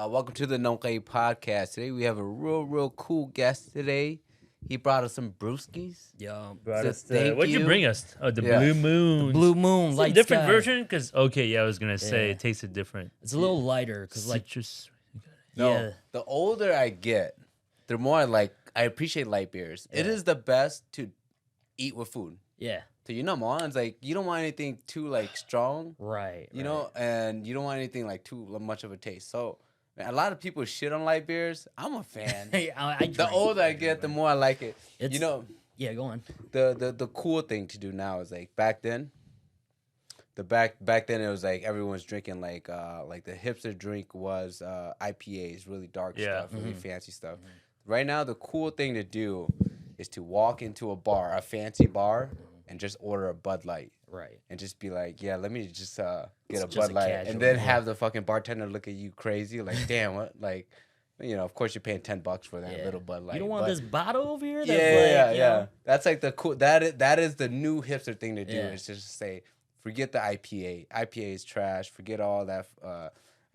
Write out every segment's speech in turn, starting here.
Welcome to the Hmong Podcast. Today we have a real cool guest today. He brought us some brewskis. Yeah, brought us thank what'd you you. bring us? Oh, the blue moon. the blue moon, It's a light different sky. version? Because, I was going to say Yeah. it tasted different. It's a little lighter because, like, Citrus. No, yeah, the older I get, the more I appreciate light beers. It is the best to eat with food. yeah, So it's like you don't want anything too like strong, right. you know, and you don't want anything like too much of a taste. So man, a lot of people shit on light beers. I'm a fan. I The drink older I it, get, the man. more I like it. It's, You know, yeah, go on. the cool thing to do now is like back then. Back then it was like everyone's drinking like the hipster drink was IPAs, really dark stuff, really fancy stuff. Right now the cool thing to do is to walk into a bar, a fancy bar, and just order a Bud Light. Right. And just be like, yeah, let me just get It's a just Bud a Light, casual, and then yeah. have the fucking bartender look at you crazy, like, damn, what, like, you know, of course you're paying $10 for that Yeah. little Bud Light. You don't want but- this bottle over here? That's yeah, like, yeah. you know, That's like the cool. That is the new hipster thing to do. Yeah. Is just say, forget the IPA. IPA is trash. Forget all that,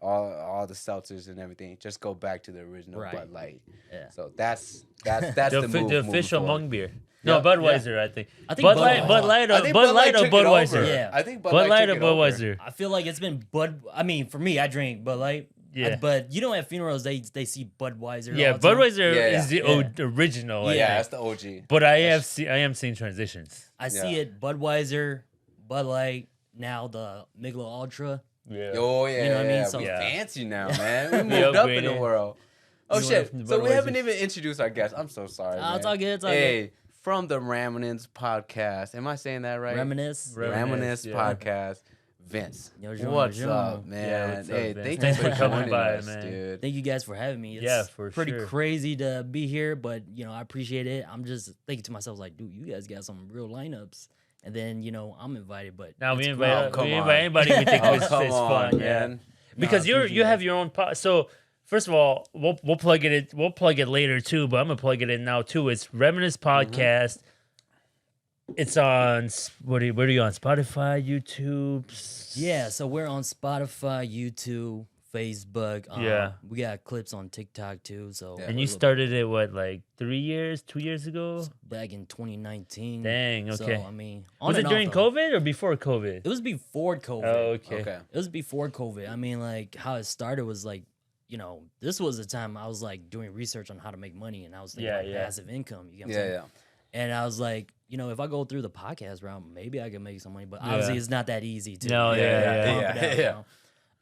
all the seltzers and everything. Just go back to the original Right. Bud Light. Yeah. So that's the The, move. the moving official forward. Hmong beer. Yeah, No, Budweiser, I think. I think Bud Budweiser. Light, I think Bud Light or took it over. Budweiser. Yeah. I think Bud Light Light or took it over. Budweiser. I feel like it's been I mean, for me, I drink Bud Light. Yeah. But you know, at funerals, they see Budweiser. Yeah, all the time. Budweiser Yeah, is the yeah. original. I Yeah, think. that's the OG. But I am seeing transitions. I see it Budweiser, Bud Light, now the Michelob Ultra. Yeah. Oh yeah, You know what I mean? yeah, So- we Yeah. fancy now, man. We We moved up in the upgraded. world. Oh We shit! went So from we haven't Budweiser. even introduced our guest. I'm so sorry. Oh, it's man. all good, it's all hey, from the Ramenince Podcast. Am I saying that right? Reminisce. Raminisce yeah. Podcast. Vince, Yo, Jean, what's Jean. up, man? what's up, hey, Vince? thank Thanks you for for coming joining by, us, man. dude. Thank you guys for having me. It's Yeah, for pretty sure. crazy to be here, but you know, I appreciate it. I'm just thinking to myself, like, dude, you guys got some real lineups. And then, you know, I'm invited, but Now we it's invite, Oh, come we on. invite anybody we think Oh, is come on, fun, man. Because No, I you appreciate have that. your own So first of all, we'll plug it. We'll plug it later too, but I'm gonna plug it in now too. It's Reminisce Podcast. It's on where are you on? Spotify, YouTube. Yeah, so we're on Spotify, YouTube, Facebook. Yeah. We got clips on TikTok too. So Yeah. And we're you look- started it what, like 2 years ago? back in 2019. Dang. So, Okay. I mean, on Was it and off, during though. COVID or before COVID? It was before COVID. Oh, okay. Okay. It was before COVID. I mean, like how it started was like, you know, this was the time I was like doing research on how to make money, and I was thinking Yeah, like yeah. passive income. You get what I'm Yeah, saying? yeah. And I was like, you know, if I go through the podcast route, maybe I can make some money. But Yeah. obviously, it's not that easy to. No, you know, yeah, pump yeah, it out, yeah. you know?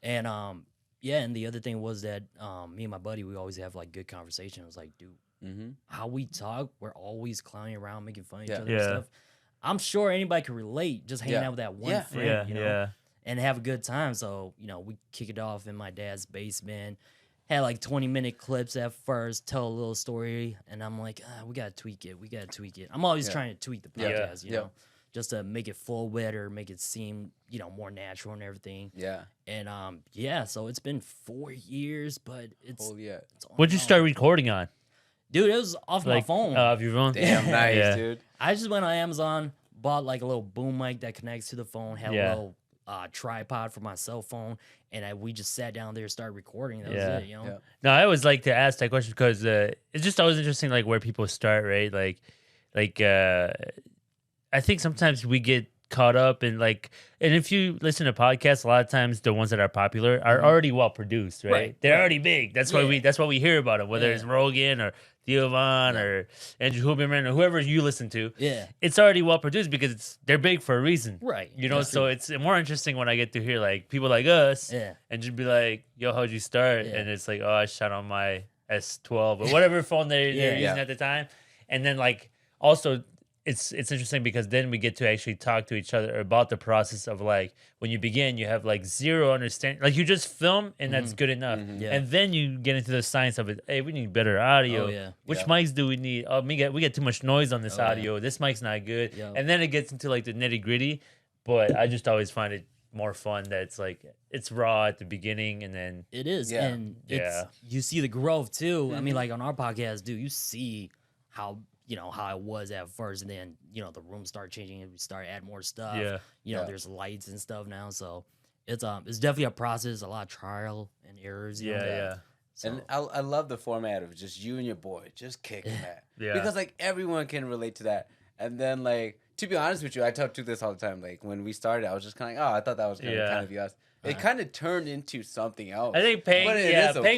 And yeah, and the other thing was that me and my buddy, we always have like good conversation. It was like, dude, Mm-hmm. how we talk, we're always clowning around, making fun of each Yeah. other Yeah. and stuff. I'm sure anybody can relate, just hanging Yeah. out with that one Yeah. friend, Yeah, you know, yeah. and have a good time. So, you know, we kick it off in my dad's basement. Had like 20-minute clips at first, tell a little story, and I'm like, we gotta tweak it. We gotta tweak it. I'm always Yeah. trying to tweak the Yeah. podcast, you Yeah. know, just to make it flow better, make it seem, you know, more natural and everything. Yeah. And yeah, so it's been 4 years, but it's, Oh yeah. it's on What'd you and start off. recording on? Dude, it was off my Like phone. Off your phone? Damn nice, Yeah. dude. I just went on Amazon, bought like a little boom mic that connects to the phone, had Yeah. a little tripod for my cell phone, and we just sat down there, started recording. That Yeah. was it, you know? Yeah. No, I always like to ask that question because it's just always interesting, like where people start, right? Like I think sometimes we get caught up in like, and if you listen to podcasts, a lot of times the ones that are popular are already well produced, right? Right, They're right. already big. That's why Yeah. that's why we hear about them, whether Yeah. it's Rogan or Theo Von or Andrew Huberman or whoever you listen to. Yeah. It's already well produced because they're big for a reason. Right. You know, That's so true. it's more interesting when I get to hear like people like us Yeah. and just be like, yo, how'd you start? Yeah. And it's like, oh, I shot on my S12 or whatever phone they're Yeah. using Yeah. at the time. And then like also it's interesting because then we get to actually talk to each other about the process of like when you begin, you have like zero understanding. Like you just film and that's good enough. Yeah. And then you get into the science of it. Hey, we need better audio. Oh, yeah. Which Yeah. mics do we need? Oh, we get too much noise on this Oh, yeah. audio. This mic's not good. Yeah. And then it gets into like the nitty gritty. But I just always find it more fun that it's like it's raw at the beginning and then It is. Yeah. And it's, Yeah. you see the growth too. I mean, like on our podcast, dude, you see how, you know, how it was at first, and then, you know, the room start changing and we start adding more stuff. Yeah. You know, Yeah. there's lights and stuff now. So it's definitely a process, a lot of trial and errors. You know? yeah. So, And I love the format of just you and your boy just kicking that. Yeah. Because like everyone can relate to that. And then like to be honest with you, I tell you this all the time. Like when we started, I was just kind of like, oh, I thought that was gonna kind of be us. It kind of turned into something else. I think Peng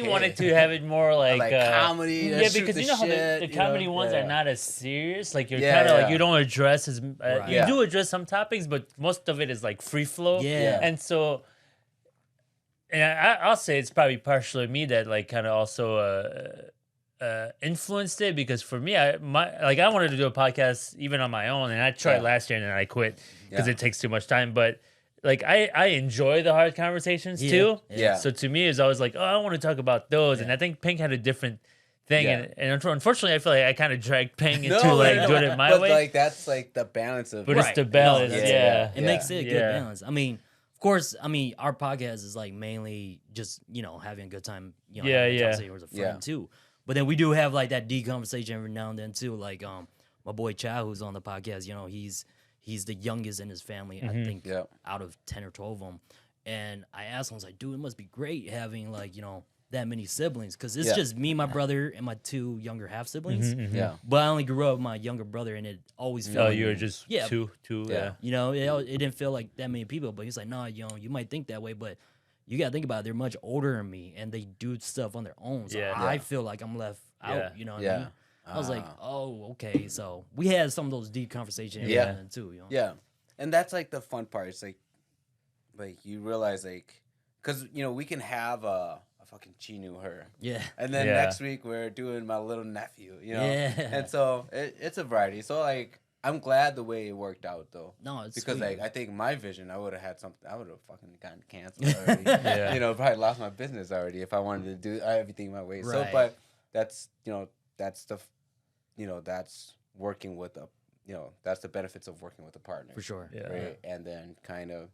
wanted to have it more like comedy. Yeah, because you know how the comedy ones are not as serious. Like you're kind of like you don't address as you do address some topics, but most of it is like free flow. Yeah. And so, and I'll say it's probably partially me that like kind of also influenced it, because for me, I wanted to do a podcast even on my own, and I tried last year and then I quit because it takes too much time, but. Like I enjoy the hard conversations too. Yeah. So to me, it's always like, oh, I want to talk about those, and I think Pink had a different thing, and unfortunately, I feel like I kind of dragged Pink into doing it my way. But like that's like the balance of. But it's the balance, it makes it a good balance. I mean, of course, our podcast is like mainly just having a good time. Having a conversation with a friend too. But then we do have like that deep conversation every now and then too. Like my boy Chow, who's on the podcast, he's the youngest in his family, I think, out of 10 or 12 of them. And I asked him, I was like, dude, it must be great having, like, that many siblings. Because it's just me, my brother, and my 2 younger half-siblings. Yeah. But I only grew up with my younger brother, and it always felt like... you were just two. Yeah. It didn't feel like that many people. But he's like, nah, you might think that way, but you got to think about it. They're much older than me, and they do stuff on their own. So I feel like I'm left out, you know what I mean? I was like, oh, okay. So we had some of those deep conversations too. Yeah, and that's like the fun part. It's like you realize because we can have a fucking Chinu her. Yeah. And then next week we're doing my little nephew. Yeah. And so it's a variety. So like I'm glad the way it worked out though. No, it's because sweet. I think my vision I would have had something. I would have fucking gotten canceled already. Probably lost my business already if I wanted to do everything my way. Right. So, but that's that's the that's working with that's the benefits of working with a partner. For sure. Yeah. Right? And then kind of,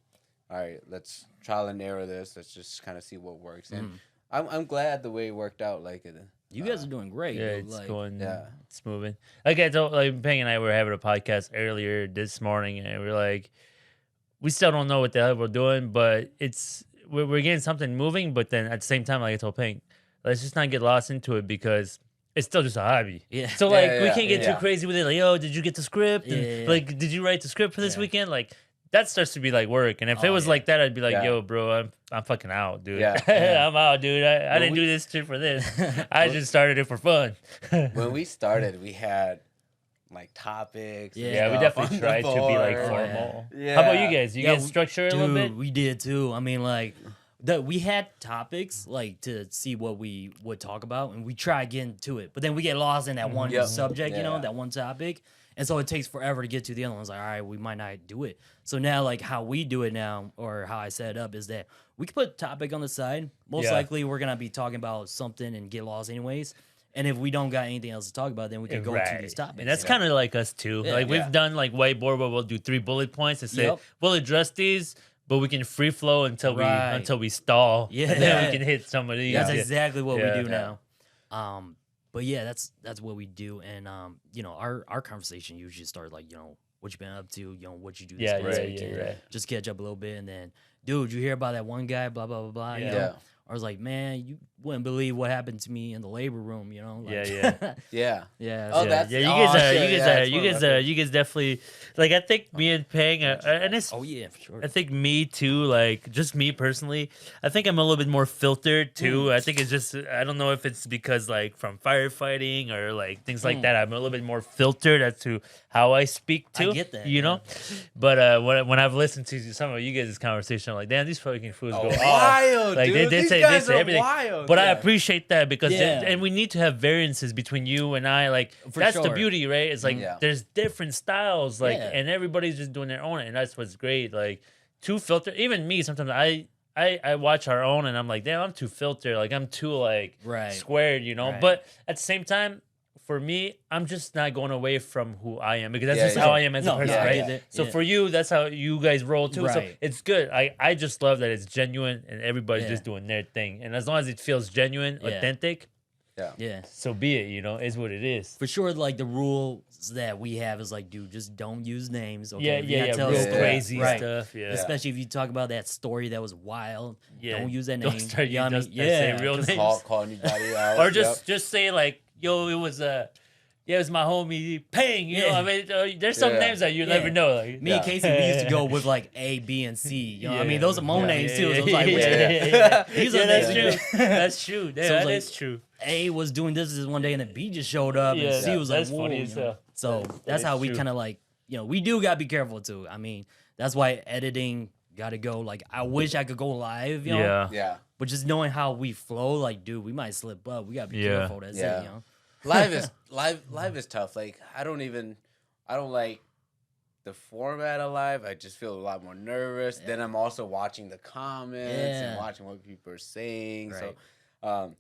all right, let's trial and error this. Let's just kind of see what works. And I'm glad the way it worked out. Like you guys are doing great. Yeah, dude. it's like, going. Yeah, it's moving. Like I told, Peng and I were having a podcast earlier this morning, and we're like, we still don't know what the hell we're doing, but we're getting something moving. But then at the same time, like I told Peng, let's just not get lost into it because it's still just a hobby. Yeah. So we can't get too crazy with it. Like, yo, did you get the script? And, like, did you write the script for this weekend? Like, that starts to be like work. And if it was like that, I'd be like, yo, bro, I'm fucking out, dude. I'm out, dude. I didn't do this shit for this. I just started it for fun. When we started, we had like topics. Yeah, we definitely tried to be like formal. Yeah. How about you guys? You guys structure it a little bit? We did too. I mean, like. We had topics like to see what we would talk about, and we try getting to it, but then we get lost in that one subject, that one topic, and so it takes forever to get to the other ones. Like, all right, we might not do it. So now, like how we do it now, or how I set it up, is that we can put a topic on the side. Most likely, we're gonna be talking about something and get lost anyways. And if we don't got anything else to talk about, then we can go to these topics. And that's kind of like us too. Yeah. Like we've done like whiteboard where we'll do 3 bullet points and say we'll address these. But we can free flow until we stall. Yeah. And then we can hit some of these. That's exactly what we do now. But yeah, that's what we do. And our conversation usually starts like, what you been up to, what you do this weekend. Just catch up a little bit, and then, dude, you hear about that one guy, blah blah blah blah. Yeah. I was like, man, you wouldn't believe what happened to me in the labor room, Like, yeah. Oh, that's you guys definitely like. I think me and Peng, and it's for sure. I think me too. Like just me personally, I think I'm a little bit more filtered too. I think it's just I don't know if it's because like from firefighting or like things like that. I'm a little bit more filtered as to how I speak too. I get that, But when I've listened to some of you guys' conversation, I'm like, damn, these fucking fools go wild, off. Like dude. they say everything. Wild, but I appreciate that because and we need to have variances between you and I. Like that's the beauty, right? It's like there's different styles, like and everybody's just doing their own, and that's what's great. Like too filtered. Even me, sometimes I watch our own, and I'm like, damn, I'm too filtered. Like I'm too like squared, Right. But at the same time, for me, I'm just not going away from who I am because that's just how I am as a person, right? So for you, that's how you guys roll too. So it's good. I just love that it's genuine and everybody's just doing their thing. And as long as it feels genuine, authentic, Yeah. So be it, you know, is what it is. For sure, like the rules that we have is like, dude, just don't use names. Okay? Real crazy stuff. Yeah. Especially if you talk about that story that was wild. Yeah. Don't use that name. Don't start you know using say real names. Call anybody out. Or just say like, yo, it was it was my homie Pang. You know, I mean, there's some names that you never know. Like, me and Casey, we used to go with like A, B, and C. You know, what I mean, those are Hmong names too. So it was like, these are that's true. That's true. Yeah, so that like, is true. A was doing this one day, and then B just showed up, and C was like, that's funny as hell. So that's how we kind of like, you know, we do gotta be careful too. I mean, that's why editing gotta go. Like, I wish I could go live, you know. Yeah. But just knowing how we flow, like, dude, we might slip up. We gotta be careful. That's it, you know. Live is tough. Like I don't like the format of live. I just feel a lot more nervous. Then I'm also watching the comments and watching what people are saying. Right. So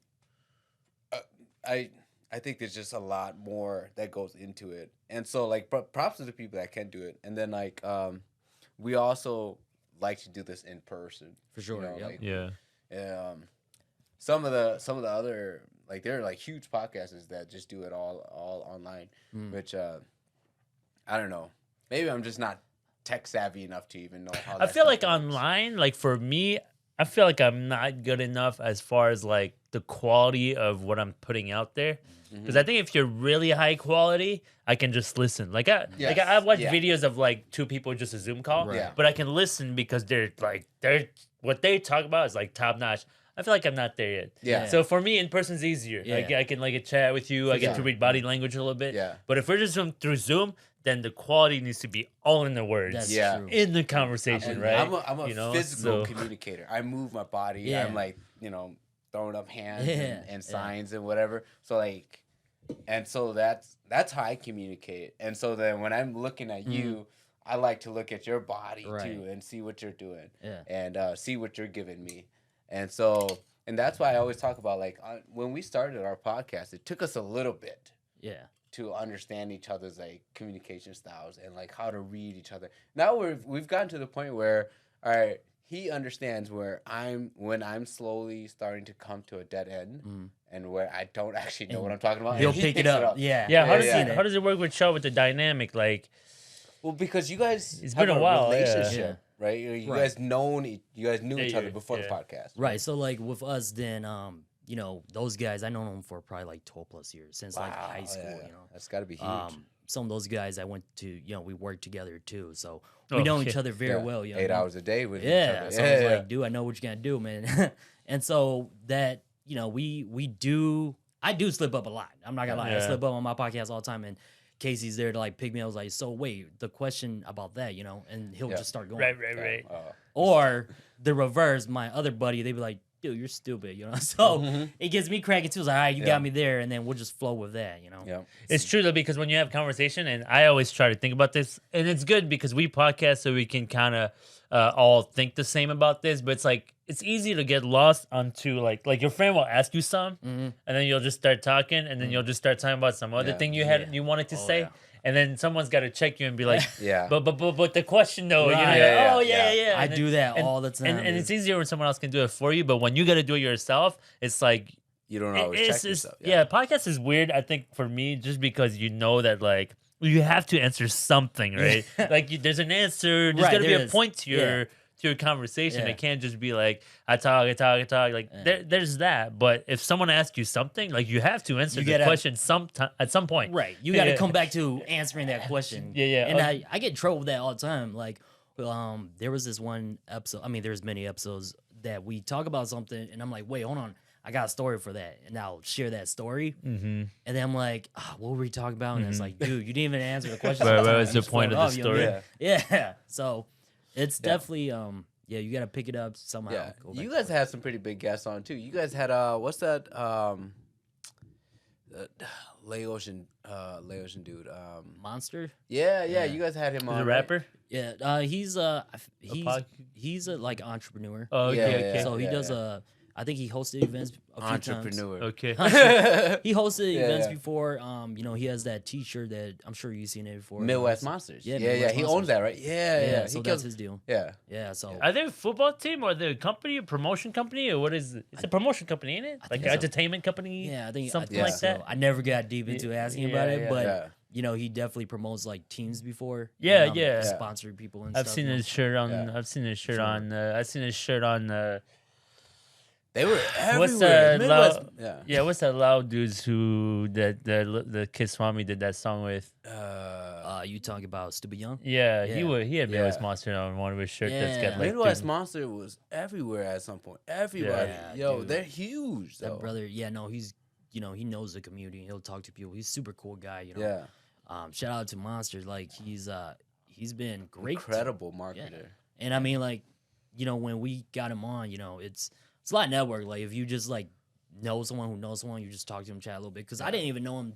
I think there's just a lot more that goes into it. And so like props to the people that can do it. And then like we also like to do this in person. For sure. You know, like, some of the other, like, there are like huge podcasters that just do it all online, which I don't know. Maybe I'm just not tech savvy enough to even know how. I feel like online, like for me, I feel like I'm not good enough as far as like the quality of what I'm putting out there. Because I think if you're really high quality, I can just listen. Like I watch videos of like two people just a Zoom call, but I can listen because they're what they talk about is like top notch. I feel like I'm not there yet. Yeah. So for me, in person's easier. Like I can like chat with you. I get to read body language a little bit. Yeah. But if we're just through Zoom, then the quality needs to be all in the words. That's true. In the conversation, right? I'm a physical communicator. I move my body. Yeah. I'm like, you know, throwing up hands and signs and whatever. So like, and so that's how I communicate. And so then when I'm looking at you, I like to look at your body too and see what you're doing and see what you're giving me. And so, and that's why I always talk about like when we started our podcast, it took us a little bit to understand each other's like communication styles and like how to read each other. Now we've gotten to the point where, all right, he understands when I'm slowly starting to come to a dead end and where I don't actually know what I'm talking about. He'll pick it up. Yeah. How does it work with Shaw with the dynamic? Like, well, because you guys it's been a while, relationship. Right, you guys knew each other before the podcast, right? So like with us, then you know, those guys I known them for probably like 12+ years since like high school. You know, that's got to be huge. Some of those guys I went to, you know, we worked together too, so we know each other very well. You know, 8 hours a day with each other. So I was like, dude, I know what you're gonna do, man. And so that, you know, I do slip up a lot. I'm not gonna lie, I slip up on my podcast all the time, and Casey's there to like pick me up. I was like, so wait, the question about that, you know, and he'll just start going. Right. Or the reverse, my other buddy, they'd be like, dude, you're stupid, you know. So it gets me cracking too. It's like, all right, you got me there, and then we'll just flow with that, you know. Yeah. It's true though, because when you have conversation, and I always try to think about this, and it's good because we podcast so we can kind of all think the same about this, but it's like it's easy to get lost onto like your friend will ask you some, and then you'll just start talking, and then you'll just start talking about some other thing you wanted to say. And then someone's got to check you and be like, but the question though, I do that all the time. And it's easier when someone else can do it for you, but when you got to do it yourself, it's like you don't always check yourself. Podcast is weird, I think, for me, just because you know that like you have to answer something, right? Like there's an answer, there's got to be a point to your conversation. It can't just be like I talk. Like there's that. But if someone asks you something, like you have to answer the question at some point. Right. You got to come back to answering that question. And I get in trouble with that all the time. Like, there was this one episode. I mean, there's many episodes that we talk about something, and I'm like, wait, hold on. I got a story for that, and I'll share that story. And then I'm like, what were we talking about? And it's like, dude, you didn't even answer the question. What was the point of the story? Yeah. So it's definitely, you got to pick it up somehow. Yeah. You guys had some pretty big guests on, too. You guys had, what's that, Laotian dude. Monster? Yeah. You guys had him on. The rapper? Yeah. He's a like entrepreneur. Oh, okay. So he does I think he hosted events a few Entrepreneur. times. Okay. He hosted events before. You know, he has that T-shirt that I'm sure you've seen it before. Midwest Monsters. Yeah, yeah. He owns that, right? Yeah. So He that's his deal. Yeah. Yeah. So Are they a football team or they a company, a promotion company, or what is it? It's a promotion company, ain't it? Like an entertainment company? yeah, I think something like that. I never got deep into asking about it, but yeah. you know, he definitely promotes like teams before. Yeah, yeah. Sponsored people and I've stuff. seen you know? his shirt on. Yeah. I've seen his shirt on. I've seen his shirt on. They were everywhere. What's that? Midwest, Yeah, what's that loud dudes who that the Kid Swami did that song with? You talking about Stupid Young? Yeah, Yeah. he had Midwest Monster on one of his shirts. That's got like Midwest Monster was everywhere at some point. Everybody. Yeah, Yo, dude. they're huge. That Though. brother, yeah, no, he's he knows the community. He'll talk to people. He's a super cool guy. You know. Yeah. Shout out to Monster. Like he's been great. Incredible marketer. Yeah. And I mean, like, you know, when we got him on, you know, it's a lot of network. Like if you just like know someone who knows someone, you just talk to him, chat a little bit. Because I didn't even know him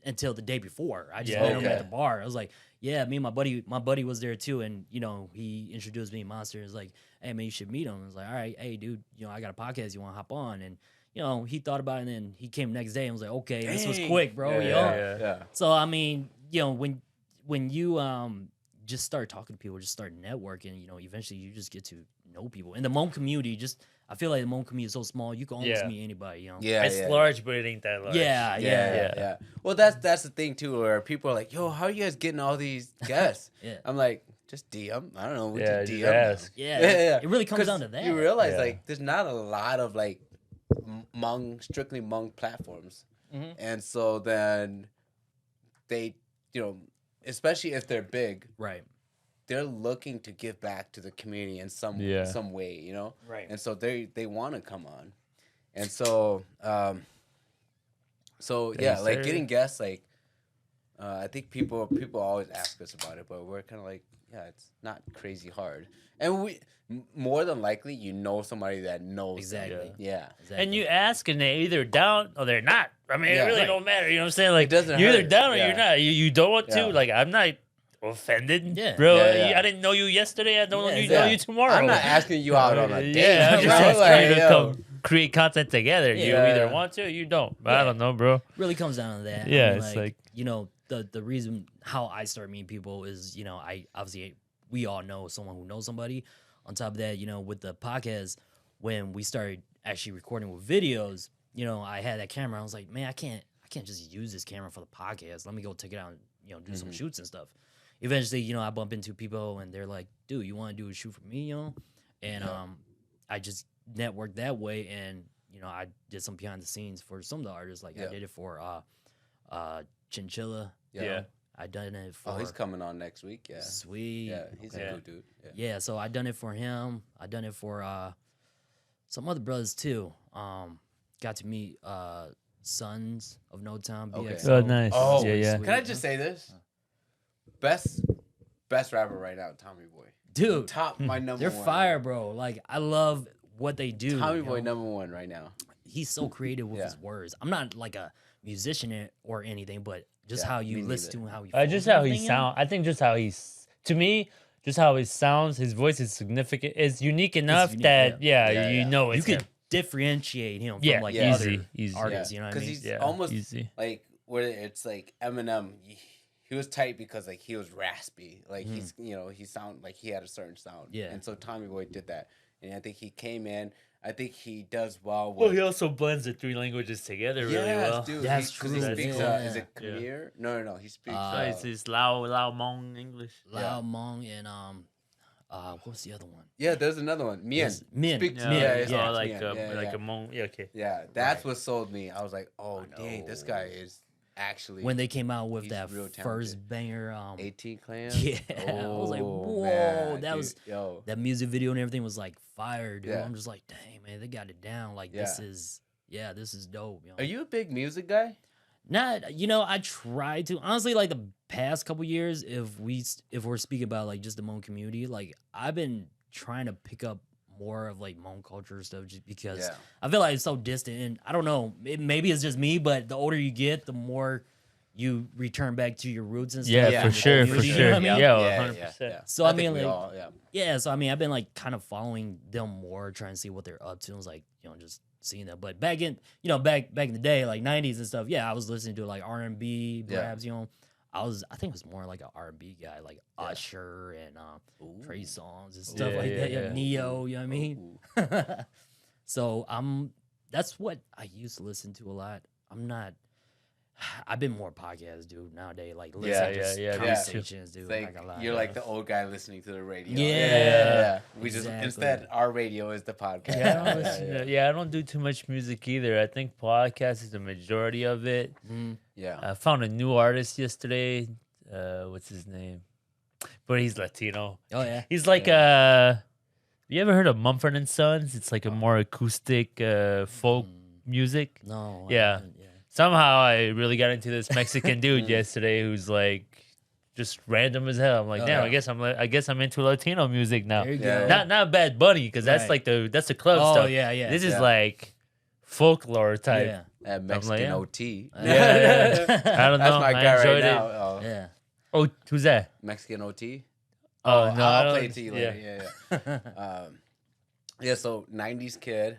until the day before. I just met him at the bar. I was like, yeah, me and my buddy was there too, and you know, he introduced me to Monster. He was like, hey man, you should meet him. I was like, all right, hey dude, you know, I got a podcast, you want to hop on? And you know, he thought about it, and then he came next day and was like, okay, this was quick, bro. Yeah. So I mean, you know, when you just start talking to people, just start networking, you know, eventually you just get to know people. In the Hmong community, I feel like the Hmong community is so small, you can almost meet anybody, you know? Yeah. it's large, but it ain't that large. Yeah. Well, that's the thing too, where people are like, "Yo, how are you guys getting all these guests?" I'm like, just DM. I don't know. We just DM. Ask. Yeah. It really comes down to that. You realize like there's not a lot of like strictly Hmong platforms, and so then they, you know, especially if they're big, right? They're looking to give back to the community in some way, you know? Right. And so they want to come on. And so like getting guests, like I think people always ask us about it, but we're kind of like, yeah, it's not crazy hard. And we more than likely, you know somebody that knows exactly. Them. Yeah. Exactly. And you ask, and they're either down or they're not. I mean, it really don't matter. You know what I'm saying? Like, It doesn't you're either hurt. down or you're not. You don't want to. Like, I'm not offended, bro. I didn't know you yesterday. I don't know you tomorrow. I'm not asking you out on a date. Yeah, I'm just bro. asking you to Like, come create content together. You either want to or you don't. But I don't know, bro. Really comes down to that. Yeah, I mean, it's like you know, the reason how I start meeting people is, you know, we all know someone who knows somebody. On top of that, you know, with the podcast, when we started actually recording with videos, you know, I had that camera. I was like, man, I can't just use this camera for the podcast. Let me go take it out and, you know, do some shoots and stuff. Eventually, you know, I bump into people and they're like, dude, you want to do a shoot for me, you know? And I just networked that way, and, you know, I did some behind the scenes for some of the artists. Like I did it for Chinchilla. Yeah. I done it for. Oh, he's coming on next week. Yeah. Sweet. Yeah, he's a good dude. Yeah, so I done it for him. I done it for some other brothers too. Got to meet Sons of No Time. BXO. Oh, nice. Oh, yeah. Can I just say this? Best rapper right now, Tommy Boy. Dude, Top my number they're one. fire, bro. Like I love what they do. Tommy Boy number one right now. He's so creative with his words. I'm not like a musician or anything, but just how you listen to him, how he just how he sounds. I think just how he's, to me, just how he sounds. His voice is significant. It's unique enough that you know it's you him. could differentiate him from like other artists. You know what I mean? Because he's almost like where it's like Eminem. He was tight because like he was raspy. Like he's he sound like he had a certain sound. Yeah. And so Tommy Boy did that, and I think he came in. I think he does well. Well, he also blends the three languages together really well. Dude, that's true. Because he speaks, is it Khmer? No. He speaks. It's Lao Hmong English. Lao Hmong and what's the other one? Yeah, there's another one. Mien. Mien. Like a Hmong. Yeah, okay. Yeah, that's what sold me. I was like, oh, dang, this guy is actually. When they came out with that first banger, 18 Clan. Yeah, I was like, whoa, man, that was that music video and everything was like fire, dude. I'm just like, dang, man, they got it down. Like this is dope. You know? Are you a big music guy? Not, I try to. Honestly, like the past couple years, if we're speaking about like just the Hmong community, like I've been trying to pick up more of like Hmong culture stuff just because I feel like it's so distant, and I don't know, maybe it's just me, but the older you get, the more you return back to your roots and stuff. Yeah, for sure, for You sure. know what I mean? Yeah, 100%. So I mean, think we like, all, so I mean, I've been like kind of following them more, trying to see what they're up to. I was like, just seeing that. But back in, back in the day, like '90s and stuff. Yeah, I was listening to like R&B, raps. I think it was more like an R&B guy, like Usher and Trey Songz and stuff like that. Yeah, Neo. You know what I mean? So that's what I used to listen to a lot. I've been more podcasts, dude, nowadays. Like, listen conversations, dude. Like, Not you're like the old guy listening to the radio. Yeah. We just, instead, our radio is the podcast. I don't do too much music either. I think podcast is the majority of it. Mm-hmm. Yeah. I found a new artist yesterday. What's his name? But he's Latino. Oh, yeah. He's like, you ever heard of Mumford and Sons? It's like a more acoustic folk music. No. Yeah. Somehow I really got into this Mexican dude yesterday who's like just random as hell. I'm like, damn, I guess I'm into Latino music now. There you go. Not Bad Bunny, because that's like that's the club stuff. Oh yeah. This is like folklore type. Yeah. Mexican OT. I don't know. That's my I guy enjoyed right it. now. Yeah. Oh, who's that? Mexican OT. Oh no, I'll play it to you later. Yeah. So '90s kid.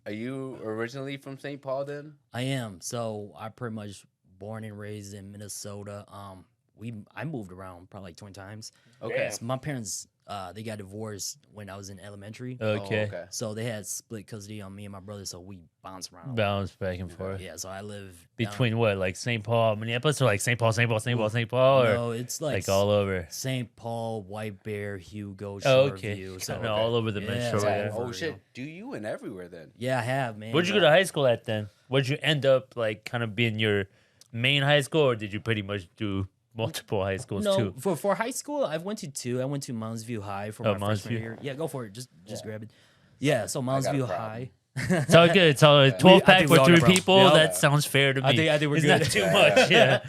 Are you originally from St. Paul then? I am. So I pretty much born and raised in Minnesota. I moved around probably like 20 times. Okay. So my parents they got divorced when I was in elementary. Okay. So they had split custody on me and my brother, so we bounced around. Bounce back and forth. Yeah, so I live Between what, like St. Paul, Minneapolis, or like St. Paul, or no, it's like all over? St. Paul, White Bear, Hugo, Okay. Shoreview. So all over the metro area. Oh shit! Do you and everywhere then? Yeah, I have, man. Where'd you go to high school at then? Where'd you end up like kind of being your main high school, or did you pretty much do multiple high schools too? For high school, I went to two. I went to Mounds View High for my freshman year. Yeah, go for it. Just grab it. Yeah, so Mounds View High. It's all good. It's all a 12 pack for 3 people. Yeah. That sounds fair to me. I think we're it's good. Not too much. Yeah.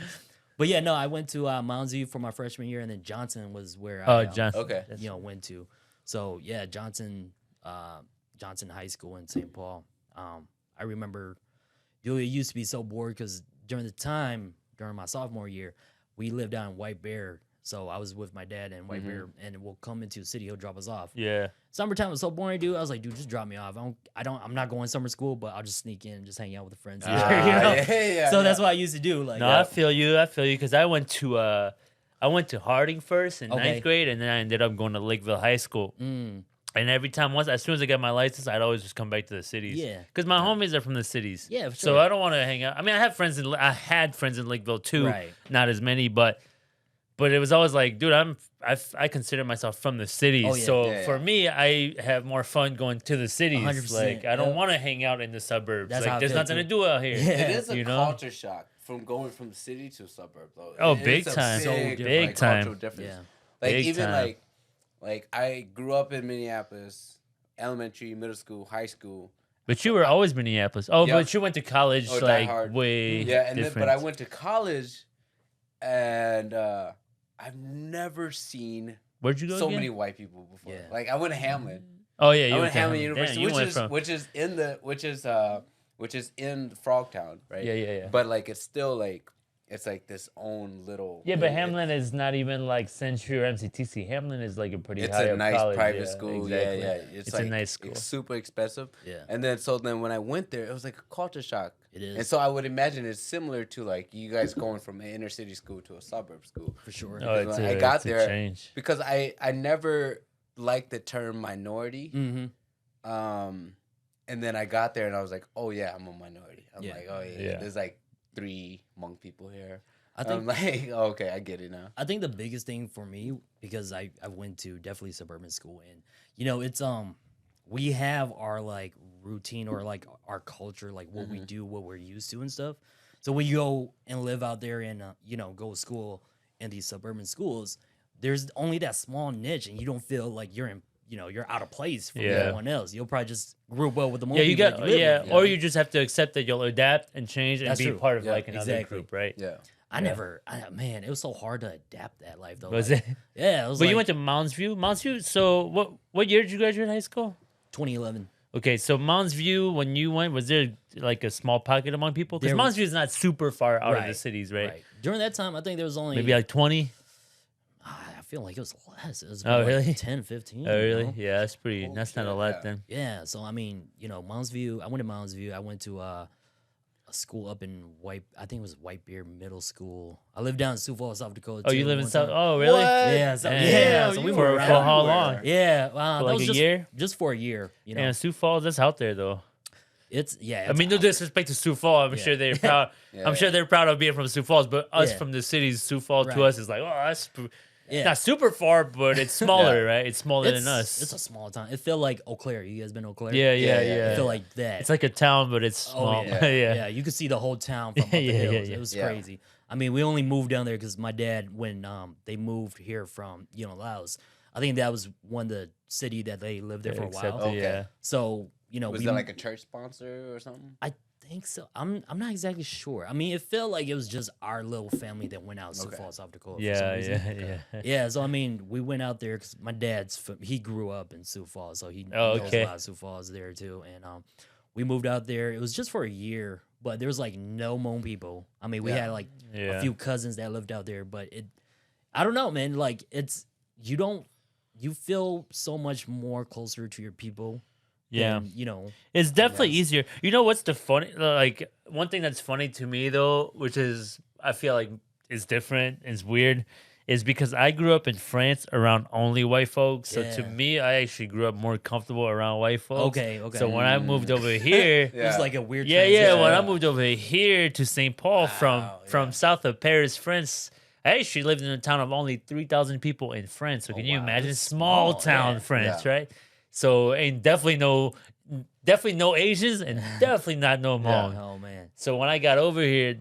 But yeah, no, I went to Mounds View for my freshman year, and then Johnson was where I Johnson. Okay. went to. So yeah, Johnson High School in St. Paul. I remember it used to be so bored because during my sophomore year, we lived down in White Bear. So I was with my dad in White Bear, and we'll come into the city. He'll drop us off. Yeah. Summertime was so boring, dude. I was like, dude, just drop me off. I'm not going summer school, but I'll just sneak in, and just hang out with the friends. So that's what I used to do. Like, I feel you, because I went to Harding first in 9th grade, and then I ended up going to Lakeville High School. And every time, as soon as I got my license, I'd always just come back to the cities. Yeah. Because my homies are from the cities. Yeah, for sure. So I don't want to hang out. I mean, I had friends in Lakeville too. Right. Not as many, but it was always like, dude, I consider myself from the cities. Oh, yeah. So for me, I have more fun going to the cities. 100%. Like, I don't want to hang out in the suburbs. That's like, how I there's feel nothing too. to do out here. Yeah. It is a You know? culture shock from going from the city to a suburb, though. Oh, It's big a time. big time. cultural difference. Yeah. Like Big even time. like I grew up in Minneapolis, elementary, middle school, high school. But you were always Minneapolis. Oh, Yeah. but you went to college like diehard. way Yeah, different. but I went to college, and I've never seen Where'd you go so again? many white people before. Yeah. Like I went to Hamlin. Oh yeah, you I went went to Hamlin Damn, University, you went from- which is in Frogtown, right? Yeah. But like it's still like it's like this own little. Yeah, but Hamlin is not even like Century or MCTC. Hamlin is like a pretty It's high a up nice college. private Yeah, school. exactly. Yeah. It's like, a nice school. It's super expensive. Yeah. And then when I went there, it was like a culture shock. It is. And so I would imagine it's similar to like you guys going from an inner city school to a suburb school. For sure. Oh, it's When a, I got it's a there change. because I never liked the term minority. Mm-hmm. And then I got there and I was like, oh yeah, I'm a minority. I'm Yeah. like, oh yeah, there's like 3 Hmong people here. I think I'm like, oh, okay, I get it now. I think the biggest thing for me, because I went to definitely suburban school, and it's we have our like routine or like our culture, like what we do, what we're used to and stuff. So when you go and live out there and go to school in these suburban schools, there's only that small niche, and you don't feel like you're in you're out of place from everyone else. You'll probably just group well with the Yeah, you people got that you live with, or you just have to accept that you'll adapt and change and That's be true. part of Yeah, like another exactly. group, right? Yeah. Man, it was so hard to adapt that life though. Was Like, it? Yeah, it was But like you went to Mounds View. Mounds View. So what year did you graduate high school? 2011. Okay, so Mounds View, when you went, was there like a small pocket among people? Because Mounds View is not super far out of the cities, right? During that time, I think there was only maybe like 20. I feel like it was less. It was really? Like 10, 15. Oh, really? Yeah, that's pretty. That's not a lot then. Yeah. So I mean, Mounds View. I went to Mounds View. I went to a school up in I think it was Whitebeard Middle School. I lived down in Sioux Falls, South Dakota. Oh, you live in South? Oh, really? What? Yeah. So we were for how long? Yeah. For like a year? Just for a year. And Sioux Falls, that's out there though. It's I mean, no disrespect to Sioux Falls. I'm sure they're proud. I'm sure they're proud of being from Sioux Falls. But us from the cities, Sioux Falls to us is like, oh, that's not super far, but it's smaller, right? It's smaller than us. It's a small town. It felt like Eau Claire. You guys been Eau Claire? Yeah. It felt like that. It's like a town, but it's small. Yeah. You could see the whole town from up the hills. It was crazy. I mean, we only moved down there because my dad, when they moved here from Laos, I think that was the city that they lived there for a while. Okay. So was that like a church sponsor or something? I think so. I'm not exactly sure. I mean, it felt like it was just our little family that went out to Sioux Falls, South Dakota. Yeah. So I mean, we went out there because my he grew up in Sioux Falls, so he knows a lot of Sioux Falls there too. And we moved out there. It was just for a year, but there was like no Hmong people. I mean, we had like a few cousins that lived out there, but I don't know, man. Like you feel so much more closer to your people. Yeah, than, it's definitely easier. You know what's the funny? Like one thing that's funny to me though, which is I feel like is different, is weird, is because I grew up in France around only white folks. So to me, I actually grew up more comfortable around white folks. Okay. So when I moved over here, it was like a weird. Yeah. When I moved over here to St. Paul from south of Paris, France. I actually lived in a town of only 3,000 people in France. So can you imagine small town France, right? So and definitely no Asians and definitely not no Hmong. Oh man! So when I got over here,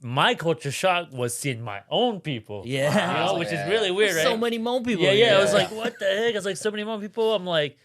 my culture shock was seeing my own people. Yeah, which is really weird, right? So many Hmong people. Yeah. I was like, what the heck? I was like, so many Hmong people. I'm like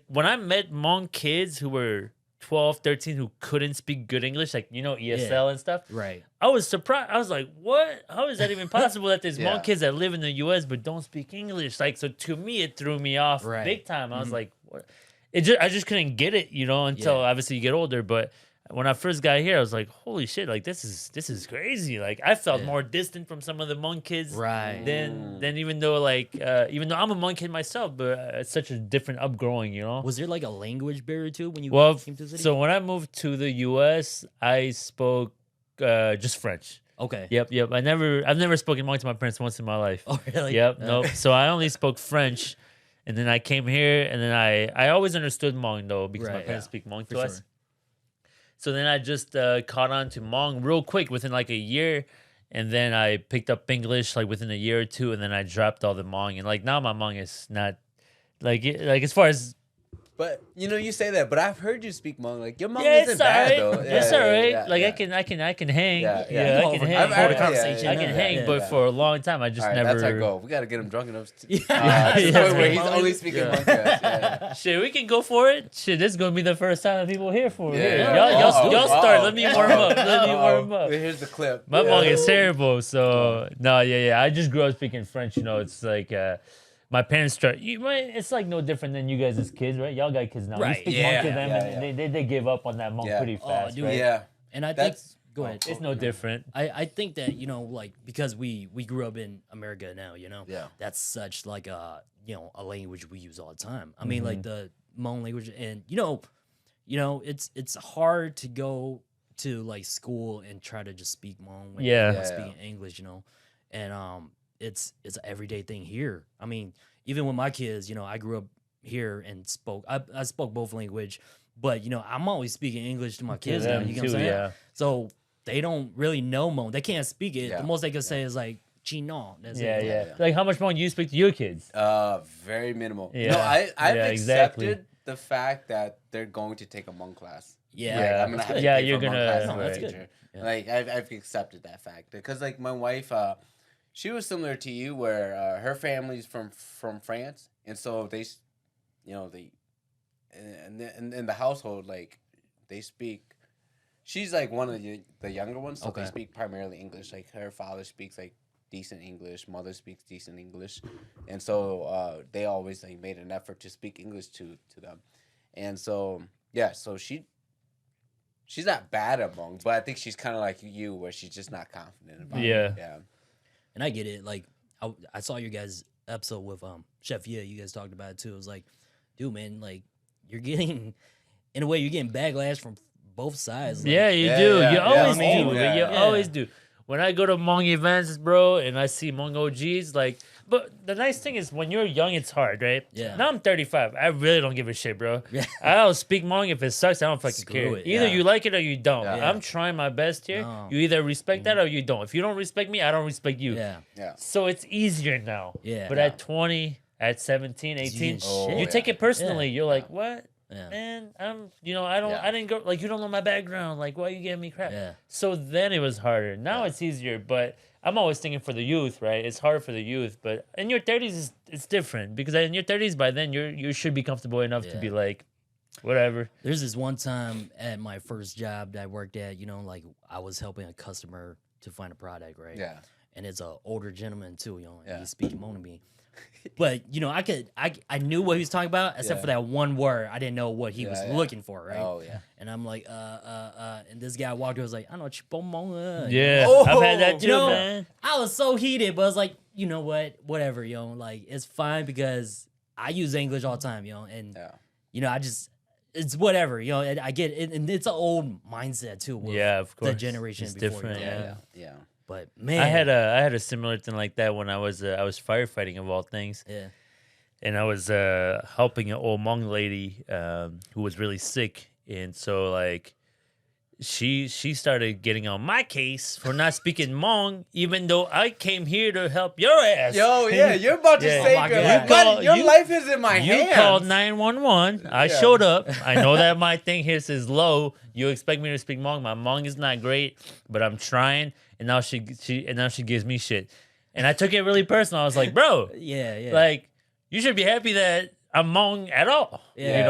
when I met Hmong kids who were 12, 13 who couldn't speak good English, like ESL and stuff. Right. I was surprised. I was like, what? How is that even possible that there's Hmong kids that live in the US but don't speak English? Like, so to me it threw me off big time. I was like, what? I just couldn't get it, until obviously you get older. But when I first got here, I was like, holy shit, like this is crazy. Like I felt more distant from some of the Hmong kids than even though even though I'm a Hmong kid myself, but it's such a different upgrowing, Was there like a language barrier too when you came to the city? So when I moved to the US, I spoke just French. Okay. Yep. I've never spoken Hmong to my parents once in my life. Oh really? Yep. Nope. So I only spoke French, and then I came here, and then I always understood Hmong though because my parents speak Hmong to us. So then I just caught on to Hmong real quick within like a year, and then I picked up English like within a year or two, and then I dropped all the Hmong, and like now my Hmong is not like as far as. But you say that, but I've heard you speak Hmong. Like your Hmong isn't bad though. It's all right. I can hang. I can hang. Hold a conversation. I can hang, but for a long time I just never. That's our goal. We got to get him drunk enough. Where he's only speaking Hmong. Shit, we can go for it. Shit, this is gonna be the first time that people hear for it. Yeah. Y'all start. Let me warm up. Here's the clip. My Hmong is terrible. So no, I just grew up speaking French. It's like. My parents start. It's like no different than you guys as kids, right? Y'all got kids now. Right. You speak Hmong to them, and they give up on that Hmong pretty fast, right? Yeah. And I think go ahead. It's no different. I think that because we grew up in America now, that's such like a language we use all the time. I mean, like the Hmong language, and it's hard to go to like school and try to just speak Hmong when you're speaking English, and it's an everyday thing here. I mean, even with my kids, I grew up here and I spoke both language, but I'm always speaking English to my kids now. You know what I'm saying? Yeah. So they don't really know Hmong. They can't speak it. The most they can say is like Chino. That's it. Like how much Hmong do you speak to your kids? Very minimal. Yeah. I've accepted the fact that they're going to take a Hmong class. Yeah. I'm gonna have to pay you're for a Hmong gonna. class. That's good. Yeah. Like I've accepted that fact because like my wife. She was similar to you, where her family's from France, and so they, in the household, like they speak. She's like one of the younger ones, so they speak primarily English. Like her father speaks like decent English, mother speaks decent English, and so they always like made an effort to speak English to them, and so so she She's not bad at Hmong, but I think she's kind of like you, where she's just not confident about it. Yeah. And I get it. Like, I saw your guys' episode with Chef Yeah. You guys talked about it too. It was like, dude, man, like you're getting, in a way, you're getting backlash from both sides. Like, yeah, you do. You always do. You always do. When I go to Hmong events, bro, and I see Hmong OGs, like, but the nice thing is when you're young, it's hard, right? Yeah. Now I'm 35. I really don't give a shit, bro. I'll speak Hmong. If it sucks, I don't fucking care. Either you like it or you don't. Yeah. I'm trying my best here. No. You either respect that or you don't. If you don't respect me, I don't respect you. Yeah. So it's easier now. Yeah. But at 20, at 17, 18, you take it personally. You're like, what? Yeah. Man, I didn't go, like, you don't know my background. Like, why are you giving me crap? Yeah. So then it was harder. Now it's easier, but I'm always thinking for the youth, right? It's harder for the youth, but in your 30s, it's different because in your 30s, by then, you should be comfortable enough to be like, whatever. There's this one time at my first job that I worked at, like I was helping a customer to find a product, right? Yeah. And it's an older gentleman too, and he speaks Hmong to me. But I knew what he was talking about, except for that one word. I didn't know what he was looking for, right? Oh yeah. And I'm like, and this guy walked over, was like, I know Chipomong. Yeah, I've had that too, man. I was so heated, but I was like, you know what? Whatever, like it's fine because I use English all the time, and I just it's whatever, I get it, and it's an old mindset too. With of course, the generation it's before, different. Yeah. But man, I had a similar thing like that when I was firefighting of all things. Yeah. And I was helping an old Hmong lady who was really sick, and so like she started getting on my case for not speaking Hmong, even though I came here to help your ass. Yo, yeah, you're about to say your life is in my hands. You called 911. I showed up. I know that my thing here says low. You expect me to speak Hmong. My Hmong is not great, but I'm trying. And now she gives me shit, and I took it really personal. I was like, bro, like you should be happy that I'm Hmong at all. Even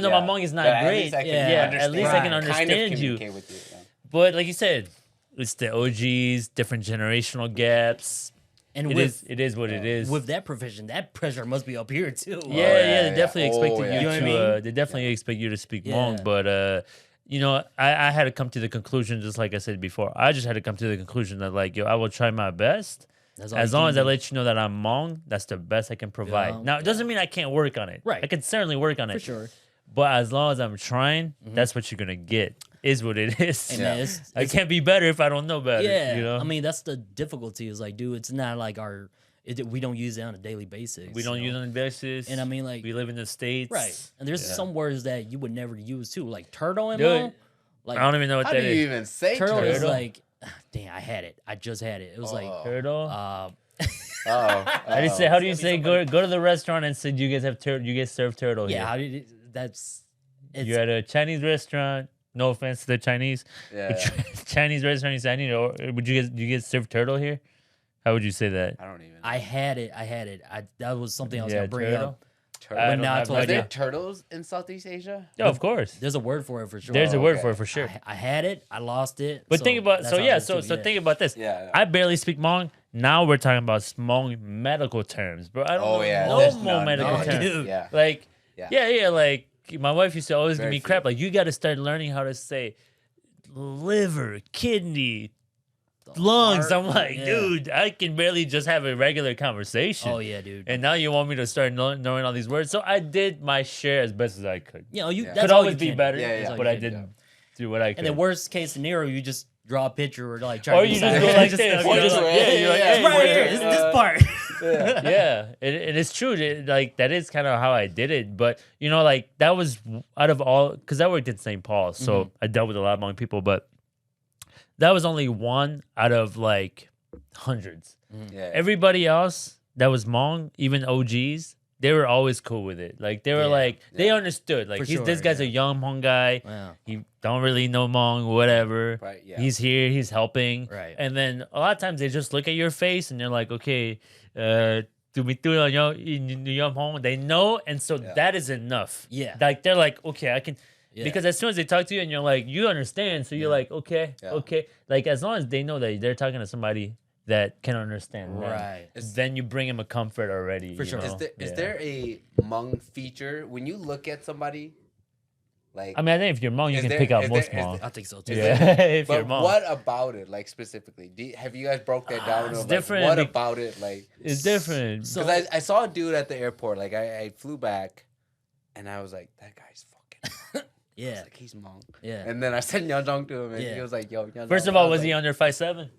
though my Hmong is not great, at least I can understand you. With you. But like you said, it's the OGs, different generational gaps. And it is what it is. With that profession, that pressure must be up here too. They definitely expected you to. They definitely expect you to speak Hmong, but. I had to come to the conclusion, just like I said before. I just had to come to the conclusion that, like, I will try my best. As long as I let you know that I'm Hmong, that's the best I can provide. Now, it doesn't mean I can't work on it. Right. I can certainly work on it. For sure. But as long as I'm trying, that's what you're going to get, is what it is. Hey, man, I can't be better if I don't know better. Yeah. I mean, that's the difficulty is, like, dude, it's not like we don't use it on a daily basis. We don't use it on a basis. And I mean, like, we live in the States. Right. And there's some words that you would never use, too. Like turtle and Hmong. Like, I don't even know what that is. How do you even say turtle? Is like, dang, I had it. I just had it. It was like turtle. I didn't say. How do you say? Go to the restaurant and say, you guys have turtle. You guys serve turtle here. Yeah. How did that's? You're at a Chinese restaurant. No offense to the Chinese. Yeah. Chinese restaurant. You say, would you guys serve turtle here? How would you say that? I don't even. I had it. That was something I was gonna bring up. Are there turtles in Southeast Asia? Yeah, of course. There's a word for it for sure. There's a word for it for sure. I had it. I lost it. But think about think about this. Yeah. I barely speak Hmong. Now we're talking about Hmong medical terms, bro. I don't know Hmong medical terms. Dude. Yeah. Like like my wife used to always give me crap. Like, you got to start learning how to say liver, kidney, lungs. I'm like, dude, I can barely just have a regular conversation. Oh yeah, dude. And now you want me to start knowing all these words. So I did my share as best as I could. That's could always be better. But I didn't do what I could. And the worst case scenario, you just draw a picture or like try or to you just go like this. It's right here. This part. It is true. That is kind of how I did it. But like that was out of all, because I worked in St. Paul, so I dealt with a lot of Hmong people, but that was only one out of like hundreds. Everybody else that was Hmong, even OGs, they were always cool with it. Like they were they understood. Like this guy's a young Hmong guy. Wow. He don't really know Hmong, whatever. Right. Yeah. He's here. He's helping. Right. And then a lot of times they just look at your face and they're like, okay, do we do it on your Hmong? They know, and so that is enough. Yeah. Like they're like, okay, I can. Yeah. Because as soon as they talk to you and you're like, you understand, so you're like, okay. Like as long as they know that they're talking to somebody that can understand, right? Then you bring them a comfort already. For sure. Is there a Hmong feature when you look at somebody? Like, I mean, I think if you're Hmong, you can pick out most Hmong. I think so too. Yeah, if but you're Hmong. what about it, like specifically? Have you guys broke that down? It's like, different. What about it, like? It's different. Because I saw a dude at the airport. Like I flew back, and I was like, that guy's fucking. Yeah. I was like, he's Hmong. Yeah. And then I said Yeonjong to him, and he was like, yo, Yeonjong. First of all, was he under 5'7"?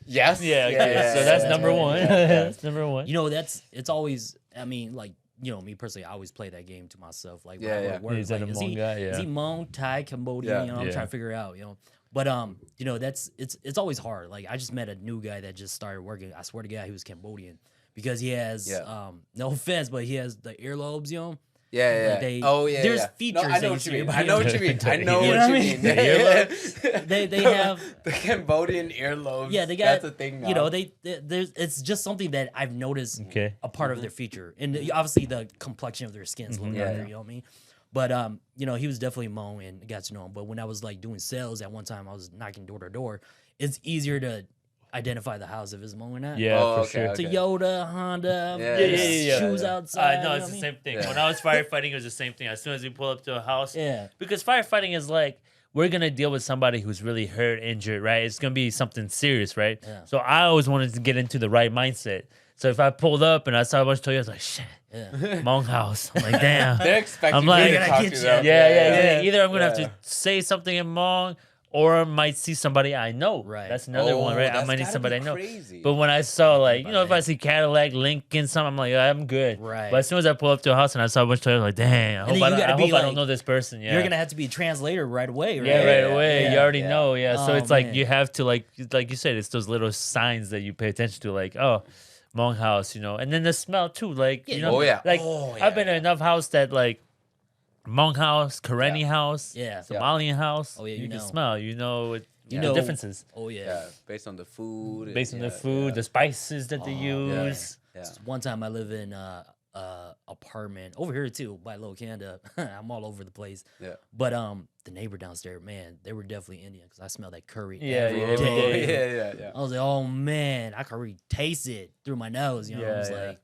Yes. Yeah. Okay. So that's number one. That's number one. You know, it's always. I mean, like. You know, me personally, I always play that game to myself. Like, He's like, a Hmong guy. Yeah. Is he Hmong, Thai, Cambodian? You know, I'm trying to figure out. You know, but you know, it's always hard. Like, I just met a new guy that just started working. I swear to God, he was Cambodian because he has no offense, but he has the earlobes. You know. Yeah. Like there's features. No, I know what you mean. I know what you mean. They have the Cambodian earlobes. Yeah, they got. That's a thing now. You know, there's. It's just something that I've noticed. Okay. A part of their feature, and obviously the complexion of their skin's a little darker. You know what I mean? But you know, he was definitely Hmong and got to know him. But when I was like doing sales at one time, I was knocking door to door. It's easier to identify the house if it's Hmong or not. Yeah, for sure. Toyota, Honda, shoes outside. No, it's the same thing. When I was firefighting, it was the same thing. As soon as we pull up to a house, Yeah. because firefighting is like we're gonna deal with somebody who's really hurt, injured, right? It's gonna be something serious, right? Yeah. So I always wanted to get into the right mindset. So if I pulled up and I saw a bunch of Toyotas, I was like, shit, Hmong house. I'm like, damn. They're expecting I'm like, you to talk to them. Yeah. Either I'm gonna have to say something in Hmong, or I might see somebody I know. Right. That's another one, right? I that's might need gotta somebody I be know. crazy. But when I saw, like, you know, if I see Cadillac, Lincoln, something, I'm like, I'm good. Right. But as soon as I pull up to a house and I saw a bunch of Toyotas, I'm like, dang, I then hope, you gotta be I like- don't know this person. Yeah. You're gonna have to be a translator right away. Right? Yeah, right away. Yeah. You already Yeah. know. Yeah. So Oh, it's like man. you have to, like you said, it's those little signs that you pay attention to, like, oh, Hmong house, you know. And then the smell, too. Like, you know, like, I've been in enough house that, like, Hmong house, Karenni house, Somalian house. Oh, yeah, you you can know. smell. You know You the know differences. Oh yeah. Yeah, based on the food. Based on the food, the spices that they use. Yeah. One time I live in apartment over here too by Little Canada. I'm all over the place. Yeah. But the neighbor downstairs, man, they were definitely Indian because I smelled that curry every every day. day. Yeah. I was like, oh man, I could really taste it through my nose. You know, I was like,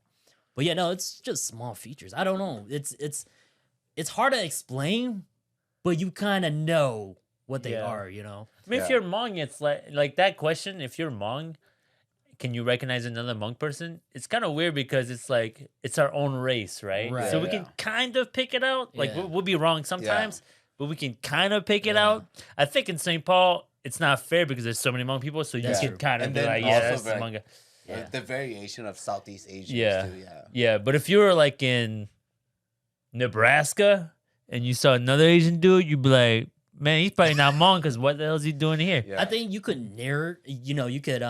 but yeah, no, it's just small features. I don't know. It's hard to explain, but you kind of know what they are. You know. I mean, if you're Hmong, it's like that question. If you're Hmong, can you recognize another Hmong person? It's kind of weird because it's like it's our own race, right? Right. So we can kind of pick it out. Like Yeah. we'll be wrong sometimes, but we can kind of pick it out. I think in St. Paul, it's not fair because there's so many Hmong people, so you can kind of And be then like, yeah, also that's the very- Hmong guy. The variation of Southeast Asians too. Yeah. But if you were like in Nebraska and you saw another Asian dude, you'd be like, man, he's probably not Hmong because what the hell is he doing here? Yeah. I think you could narrow. You know, you could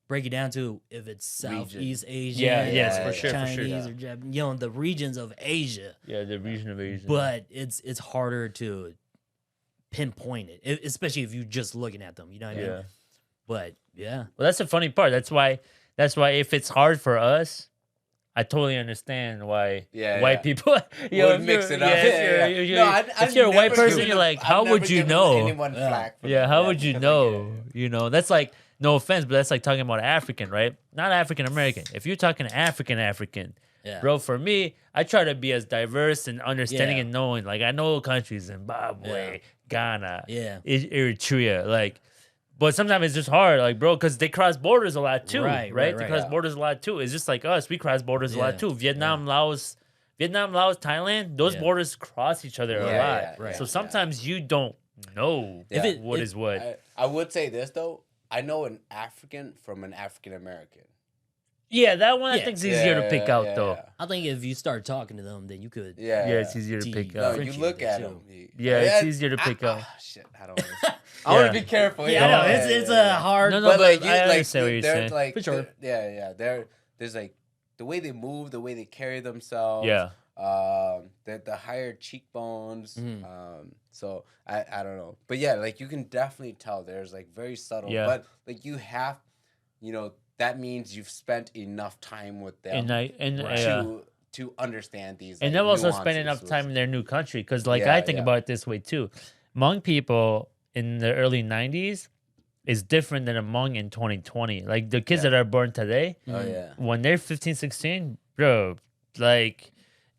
break it down to if it's Southeast Asia, Yes, or for sure. Chinese or Japanese. You know, the regions of Asia. Yeah, the region of Asia. But it's harder to pinpoint it, especially if you're just looking at them. You know what I mean? But yeah, Well, that's the funny part. That's why if it's hard for us, I totally understand why white people would mix it up. If you're a white person, you're like, how would you know? How would you know? You know, that's like, no offense, but that's like talking about African, right? Not African American. If you're talking African, bro, for me, I try to be as diverse and understanding and knowing. Like, I know countries, Zimbabwe, Ghana, Eritrea, like. But sometimes it's just hard, like, bro, because they cross borders a lot too, right? They cross borders a lot too. It's just like us, we cross borders a lot too. Vietnam, Laos, Thailand, those borders cross each other a lot. So sometimes you don't know what is what. I would say this though. I know an African from an African American. Yeah, that one I think is easier to pick out though. I think if you start talking to them, then you could. Yeah, it's easier to pick out. No, you look at them. It's easier to pick out. Shit, I don't. I want to be careful. Yeah, I know. It's a hard. No, but but like, I understand what you're saying. Like, for sure. There's like the way they move, the way they carry themselves. Yeah. The higher cheekbones. So I don't know, but yeah, like you can definitely tell there's like very subtle. Yeah. But like you have, that means you've spent enough time with them to understand these. And like, they've also spent nuances. enough time in their new country because, like, I think about it this way too. Hmong people in the early 90s is different than a Hmong in 2020. Like, the kids that are born today, when they're 15, 16, bro, like,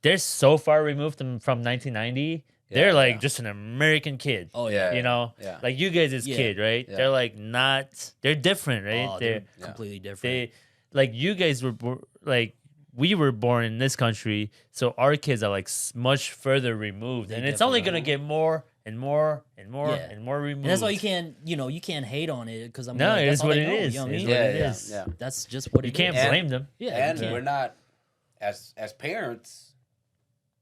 they're so far removed from 1990 they're like just an American kid. Oh yeah, you know, like you guys as kid, right? They're like not. They're different, right? Oh, they're completely different. Like you guys were like we were born in this country, so our kids are like much further removed, and it's only gonna get more and more and more and more removed. And that's why you can't hate on it because I mean, no, like, it's what it is. You know what I mean? Yeah. That's just what you can't blame them. Yeah, and we're not as parents,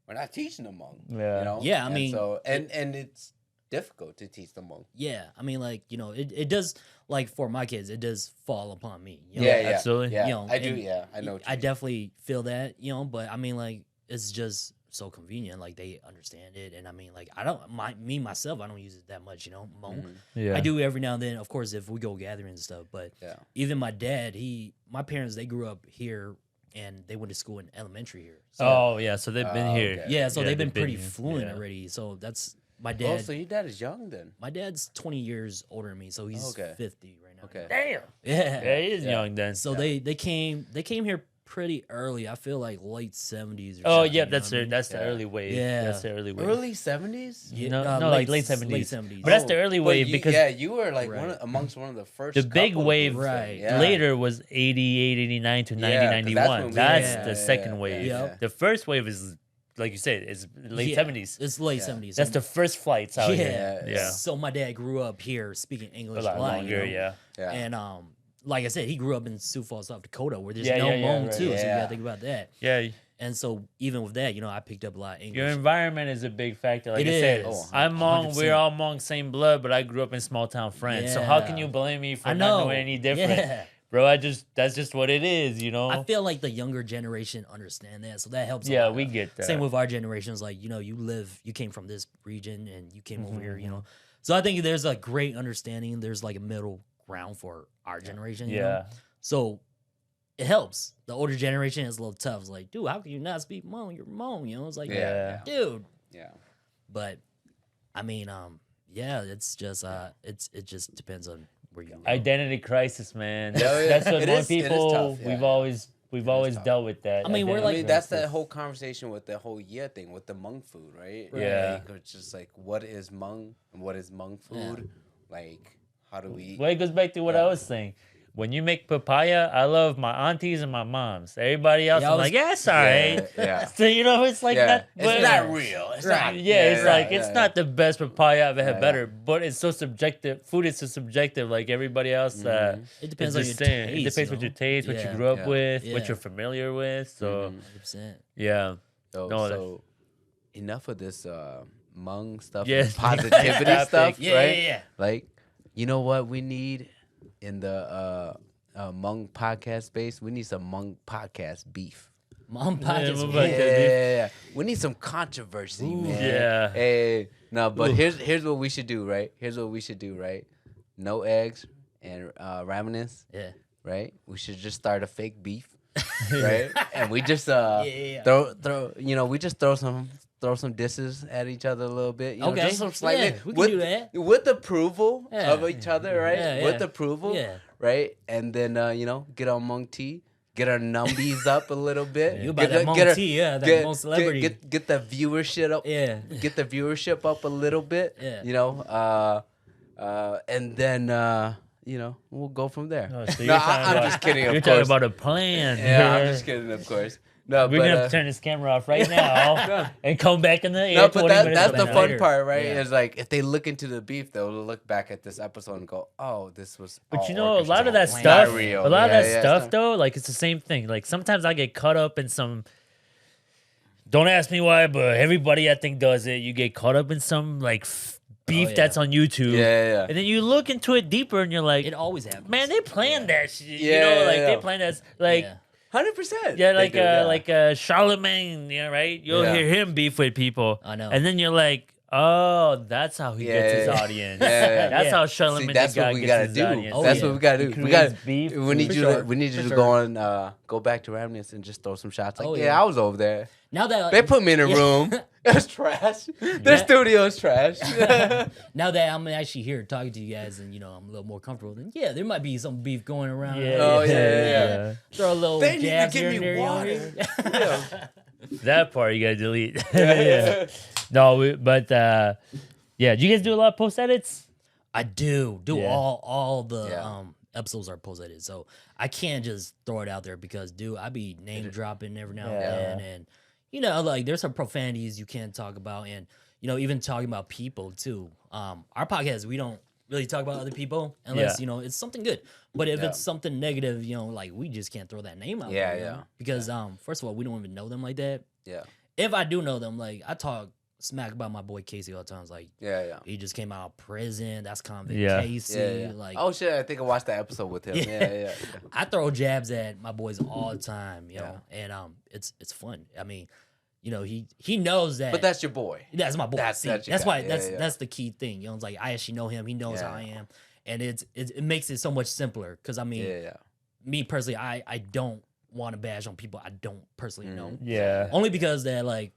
we're not teaching them Hmong. Yeah, you know? Yeah, I mean, so and it's difficult to teach them Hmong. Yeah, I mean, like it does. Like for my kids, it does fall upon me. You know? Yeah, absolutely. Yeah, you know, I do. Yeah, I know. I definitely feel that. But I mean, like it's just so convenient. Like they understand it, and I mean, like I don't myself, I don't use it that much. Hmong. Mm-hmm. Yeah, I do every now and then, of course, if we go gatherings and stuff. But even my dad, my parents, they grew up here. And they went to school in elementary here. So, so they've been here. Okay. Yeah, so they've been pretty fluent already. So that's my dad. Oh, so your dad is young then? My dad's 20 years older than me, so he's 50 right now. Okay. Damn. Yeah. He is young then. So they came here pretty early. I feel like late 70s. Oh yeah, that's the early wave. Yeah, that's the early wave. Early 70s? No, like late 70s. Late 70s. But that's the early wave because you were like amongst one of the first. the big wave later was 88, 89 to 90, 91. That's the second wave. Yeah. The first wave is, like you said, is late 70s. It's late 70s. That's the first flights out here. Yeah. So my dad grew up here speaking English a lot longer. Yeah. And like I said, he grew up in Sioux Falls, South Dakota, where there's no Hmong too. So you gotta think about that. Yeah. And so even with that, I picked up a lot of English. Your environment is a big factor. Like I said, I'm Hmong. 100%. We're all Hmong, same blood, but I grew up in small town France. So how can you blame me for not knowing any different? Yeah. Bro, that's just what it is, I feel like the younger generation understand that, so that helps. Yeah, we get that. Same with our generations. Like you came from this region and you came over here. So I think there's a great understanding. There's like a middle ground for our generation. You know? So it helps. The older generation is a little tough. It's like, dude, how can you not speak Hmong? You're Hmong. It's like, dude. Yeah. But I mean, it's just it just depends on where you are. Identity crisis, man. That's what Hmong people. We've always dealt with that. I mean, we're like that's that whole conversation with the whole thing with the Hmong food, right? Yeah. Like, it's just like, what is Hmong and what is Hmong food? Like, how do we? Well, it goes back to what I was saying. When you make papaya, I love my aunties and my moms. Everybody else, I'm like, it's all right. Yeah. So, it's like not. It's not real. It's not. It's not the best papaya I've ever had better, but it's so subjective. Food is so subjective, like everybody else. It depends on your taste. It depends what your taste, what you grew up with, what you're familiar with. So, 100%. Yeah. So enough of this Hmong stuff, Yes. positivity stuff, Yeah, right? yeah. Like, you know what we need in the Hmong podcast space? We need some Hmong podcast beef. Hmong podcast. Yeah. We need some controversy, man. Yeah. Hey, no, but here's what we should do, right? No eggs and Ramenince. Yeah. Right? We should just start a fake beef. Right? And we just throw some disses at each other a little bit. Okay. Just some slightly We can do that. with approval of each other, right? Yeah. With approval. Yeah. Right? And then get our Hmong tea. Get our numbies up a little bit. You about that Hmong tea, that Hmong celebrity. Get the viewership up. Yeah. Get the viewership up a little bit. Yeah. And then we'll go from there. Oh, so No, I'm just kidding. You're Of talking course. about a plan. Yeah, I'm just kidding. Of course. No, We're gonna have to turn this camera off right now and come back in the air. No, but 20 minutes that's from the now. fun part, right? Yeah. Is like if they look into the beef, they'll look back at this episode and go, "Oh, this was." But all a lot of that orchestrated. stuff, Not real. a lot of Yeah, that yeah, stuff, it's not- though, like it's the same thing. Like sometimes I get caught up in some. Don't ask me why, but everybody I think does it. You get caught up in some like beef yeah. that's on YouTube, Yeah. and then you look into it deeper, and you're like, It always happens. man, they planned that shit. Yeah, They yeah. planned that. Like, 100%. yeah, They like do, Charlemagne, right? You'll Yeah. hear him beef with people. I know. And then you're like, oh, that's how he gets his Yeah. audience. Yeah. That's Yeah. how See, Charlemagne that's the guy what we gets gotta his do. audience. Oh, That's yeah. what we gotta He do. We creates got. beef. We need For you. sure. We need you For to sure. go back to Raminisce and just throw some shots. Like, Oh, yeah, yeah. I was over there. Now that They put me in a room. It's trash. Their studio is trash. now that I'm actually here talking to you guys, and I'm a little more comfortable, then there might be some beef going around. Yeah. Oh, yeah. Throw a little They need to jabs give here and me there. water. That part you gotta delete. Yeah. No, but yeah. Do you guys do a lot of post edits? I do all the episodes are post edited, so I can't just throw it out there because I be name dropping every now and then, and you know, like there's some profanities you can't talk about, and you know, even talking about people too. Our podcast, we don't really talk about other people unless you know it's something good. But if it's something negative, you know, like we just can't throw that name out there, you know? Because first of all, we don't even know them like that. Yeah. If I do know them, like I talk smack about my boy Casey all the time. It's like, he just came out of prison. That's convict Casey. Like, oh shit, I think I watched that episode with him. Yeah. I throw jabs at my boys all the time, you know, and it's fun. I mean, you know, he knows that. But that's your boy. That's my boy. That's why that's the key thing. You know, it's like I actually know him. He knows how I am, and it makes it so much simpler. Because I mean, me personally, I don't want to bash on people I don't personally know. Yeah. Only because that like,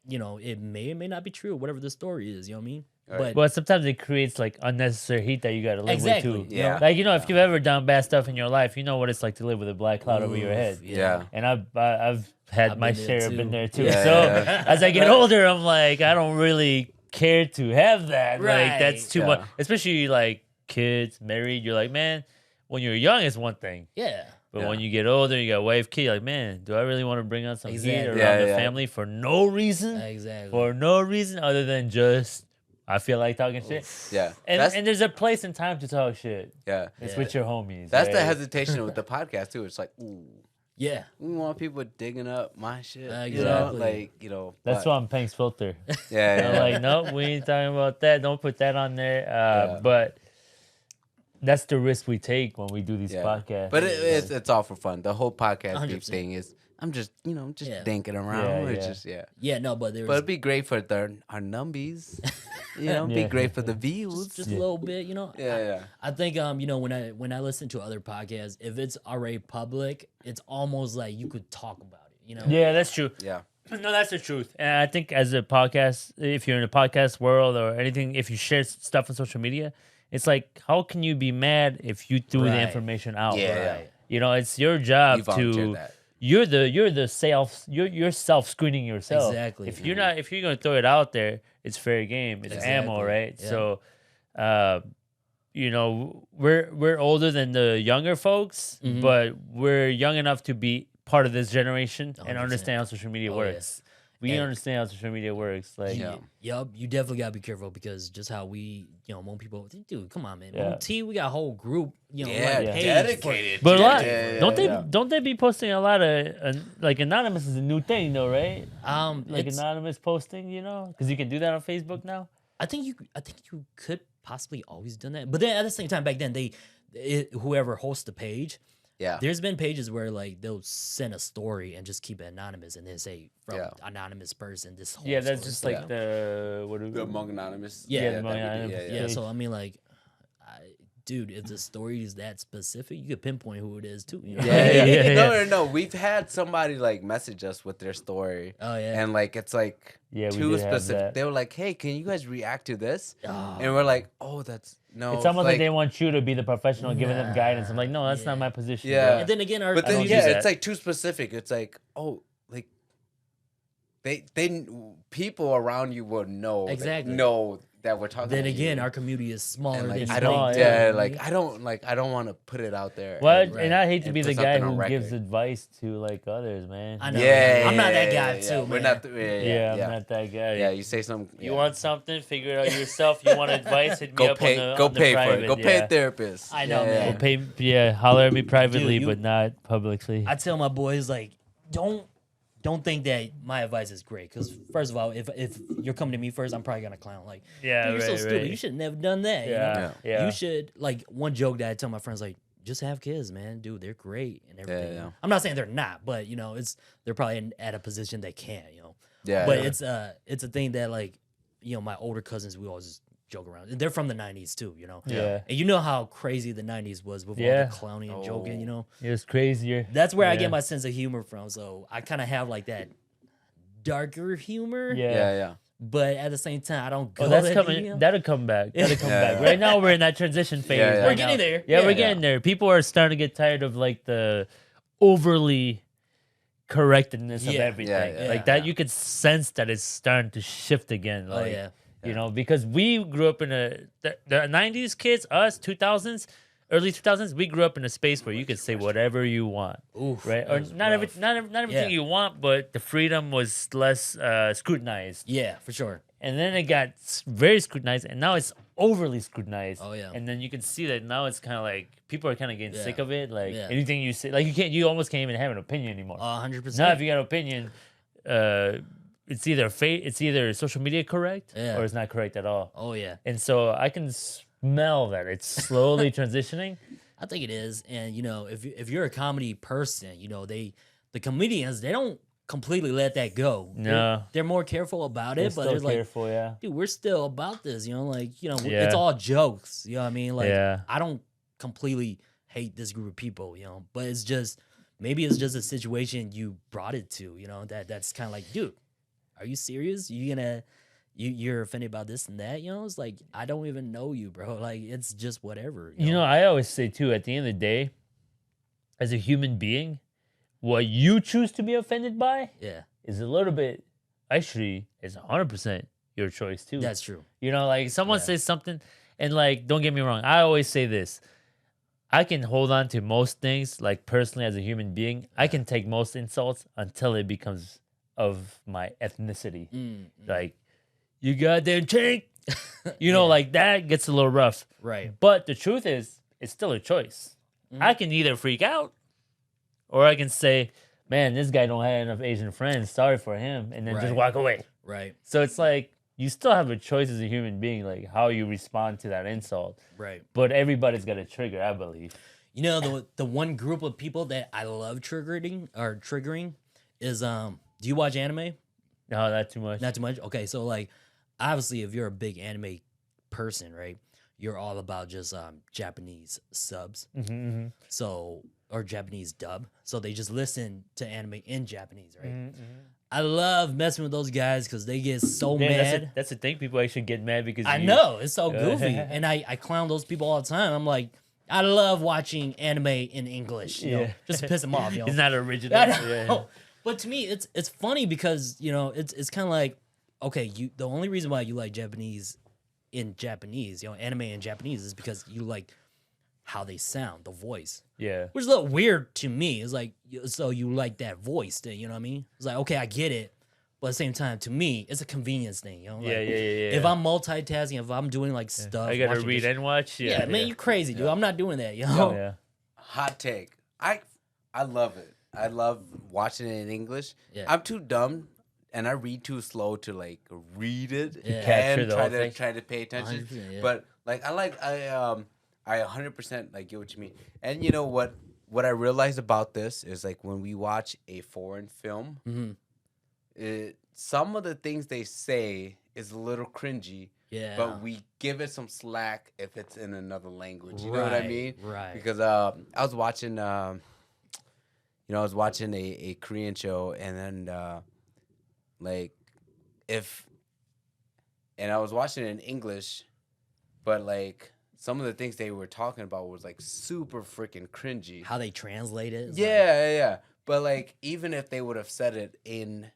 you know, it may or may not be true, whatever the story is, you know what I mean? Right. But sometimes it creates like unnecessary heat that you got to live with too. Yeah. Like, you know, if you've ever done bad stuff in your life, you know what it's like to live with a black cloud over your head. Yeah. And I've had my share of been there too. As I get older, I'm like, I don't really care to have that. Right. Like that's too much. Especially like kids, married, you're like, man, when you're young it's one thing. Yeah. But when you get older, you got wife, kid, you're like, man, do I really want to bring on some heat around the family for no reason? Exactly. For no reason other than just, I feel like talking shit. Yeah. And there's a place and time to talk shit. Yeah. It's with your homies. That's the hesitation with the podcast, too. It's like, ooh. Yeah. We want people digging up my shit. Exactly. You know? Like, you know. That's why I'm Pink's filter. I'm like, nope, we ain't talking about that. Don't put that on there. But that's the risk we take when we do these podcasts. But it's all for fun. The whole podcast beef thing is, I'm just, you know, dinking around. It's just, no, but it'd be great for our numbies. You know, be great for the views. Just a little bit, you know. I think, you know, when I listen to other podcasts, if it's already public, it's almost like you could talk about it, you know. Yeah, that's true. Yeah. No, that's the truth. And I think as a podcast, if you're in the podcast world or anything, if you share stuff on social media, it's like, how can you be mad if you threw the information out? You know, it's your job to. You're self-screening yourself. Exactly. If you're gonna throw it out there, it's fair game. It's ammo, right? Yeah. So, you know, we're older than the younger folks, but we're young enough to be part of this generation 100%. And understand how social media works. We understand how social media works. Like, you definitely gotta be careful because just how we, you know, Hmong people, dude, come on, man. Hmong T, we got a whole group, you know, dedicated. But a lot, don't they be posting a lot of like anonymous is a new thing though, right? Like anonymous posting, you know, because you can do that on Facebook now. I think you could possibly always done that, but then at the same time, back then whoever hosts the page. Yeah, there's been pages where like they'll send a story and just keep it anonymous and then say from anonymous person this whole that's story. just like the Hmong Anonymous. The Hmong Anonymous. So I mean, like, dude, if the story is that specific, you could pinpoint who it is too. You know? No. We've had somebody like message us with their story. Oh yeah, and like it's like too specific. They were like, "Hey, can you guys react to this?" And we're like, "Oh, that's." No, it's almost like they want you to be the professional giving them guidance. I'm like, no, that's not my position. Yeah, bro. And then again, it's like too specific. It's like, oh, like they people around you will know know that we're talking. Then again, our community is smaller. Like, than I don't want to put it out there. Well, and I hate to be the guy who gives advice to like others, man. I know. I'm not that guy too. We're man. not. I'm not that guy. Yeah, you say something. You want something? Figure it out yourself. You want advice? Hit me up on the Go pay private. for it. Go pay a therapist. I know, man. Go pay. Holler at me privately, but not publicly. I tell my boys like, don't think that my advice is great because first of all, if you're coming to me first, I'm probably gonna clown like, you're so stupid. You should have never done that. You know? You should like one joke that I tell my friends like, just have kids, man, dude. They're great and everything. You know? I'm not saying they're not, but you know, they're probably at a position they can. You know. But it's a thing that like, you know, my older cousins we always just joke around. They're from the 90s too, you know. Yeah. And you know how crazy the 90s was with all the clowning and joking, you know. It was crazier. That's where I get my sense of humor from. So I kind of have like that darker humor. Yeah. But at the same time, I don't go. That's coming. You know? That'll come back. Back. Right now, we're in that transition phase. We're getting there. Yeah, we're getting there. People are starting to get tired of like the overly correctness of everything. Yeah, like that, you could sense that it's starting to shift again. Like, you know, because we grew up in the 90s kids, us 2000s, early 2000s, we grew up in a space where you could say whatever you want, right? Or not everything you want, but the freedom was less scrutinized. Yeah, for sure. And then it got very scrutinized, and now it's overly scrutinized. Oh yeah. And then you can see that now it's kind of like people are kind of getting sick of it. Like anything you say, like you almost can't even have an opinion anymore. 100%. Now if you got an opinion, it's either social media correct or it's not correct at all. Oh yeah. And so I can smell that it's slowly transitioning. I think it is, and you know, if you're a comedy person, you know, the comedians, they don't completely let that go. No, they're more careful about it, but they're careful, like, dude, we're still about this, you know, like, you know, it's all jokes, you know what I mean? Like, I don't completely hate this group of people, you know, but it's just, maybe it's just a situation you brought it to, you know, that's kind of like, dude, are you serious? You're offended about this and that, you know? It's like, I don't even know you, bro. Like, it's just whatever. You know, I always say too, at the end of the day, as a human being, what you choose to be offended by is a little bit, actually, it's 100% your choice too. That's true. You know, like someone says something, and like, don't get me wrong, I always say this. I can hold on to most things, like personally as a human being. I can take most insults until it becomes of my ethnicity. Like, you goddamn chink. You know, like that gets a little rough. Right. But the truth is, it's still a choice. I can either freak out, or I can say, man, this guy don't have enough Asian friends. Sorry for him. And then just walk away. Right. So it's like, you still have a choice as a human being, like how you respond to that insult. Right. But everybody's got a trigger, I believe. You know, the one group of people that I love triggering is, do you watch anime? No, not too much. Not too much? Okay, so like, obviously, if you're a big anime person, right, you're all about just Japanese subs. So, or Japanese dub. So they just listen to anime in Japanese, right? I love messing with those guys because they get so mad. That's the thing. People actually get mad because I know. It's so goofy. And I clown those people all the time. I'm like, I love watching anime in English, you know, just to piss them off, you know. It's not original. But to me, it's funny because, you know, it's kind of like, okay, the only reason why you like Japanese in Japanese, you know, anime in Japanese is because you like how they sound, the voice. Yeah. Which is a little weird to me. It's like, so you like that voice thing, you know what I mean? It's like, okay, I get it. But at the same time, to me, it's a convenience thing, you know? Like, if I'm multitasking, if I'm doing like stuff. I gotta read and watch. Yeah, man, you're crazy, dude. I'm not doing that, you know? Hot take. I love it. I love watching it in English. Yeah. I'm too dumb and I read too slow to like read it Capture and try to pay attention. But like I 100% like get what you mean. And you know what I realized about this is like when we watch a foreign film, some of the things they say is a little cringy. Yeah. But we give it some slack if it's in another language. You know what I mean? Right. Because I was watching a Korean show, and then I was watching it in English, but like some of the things they were talking about was like super freaking cringy. How they translate it? Yeah. But like even if they would have said it in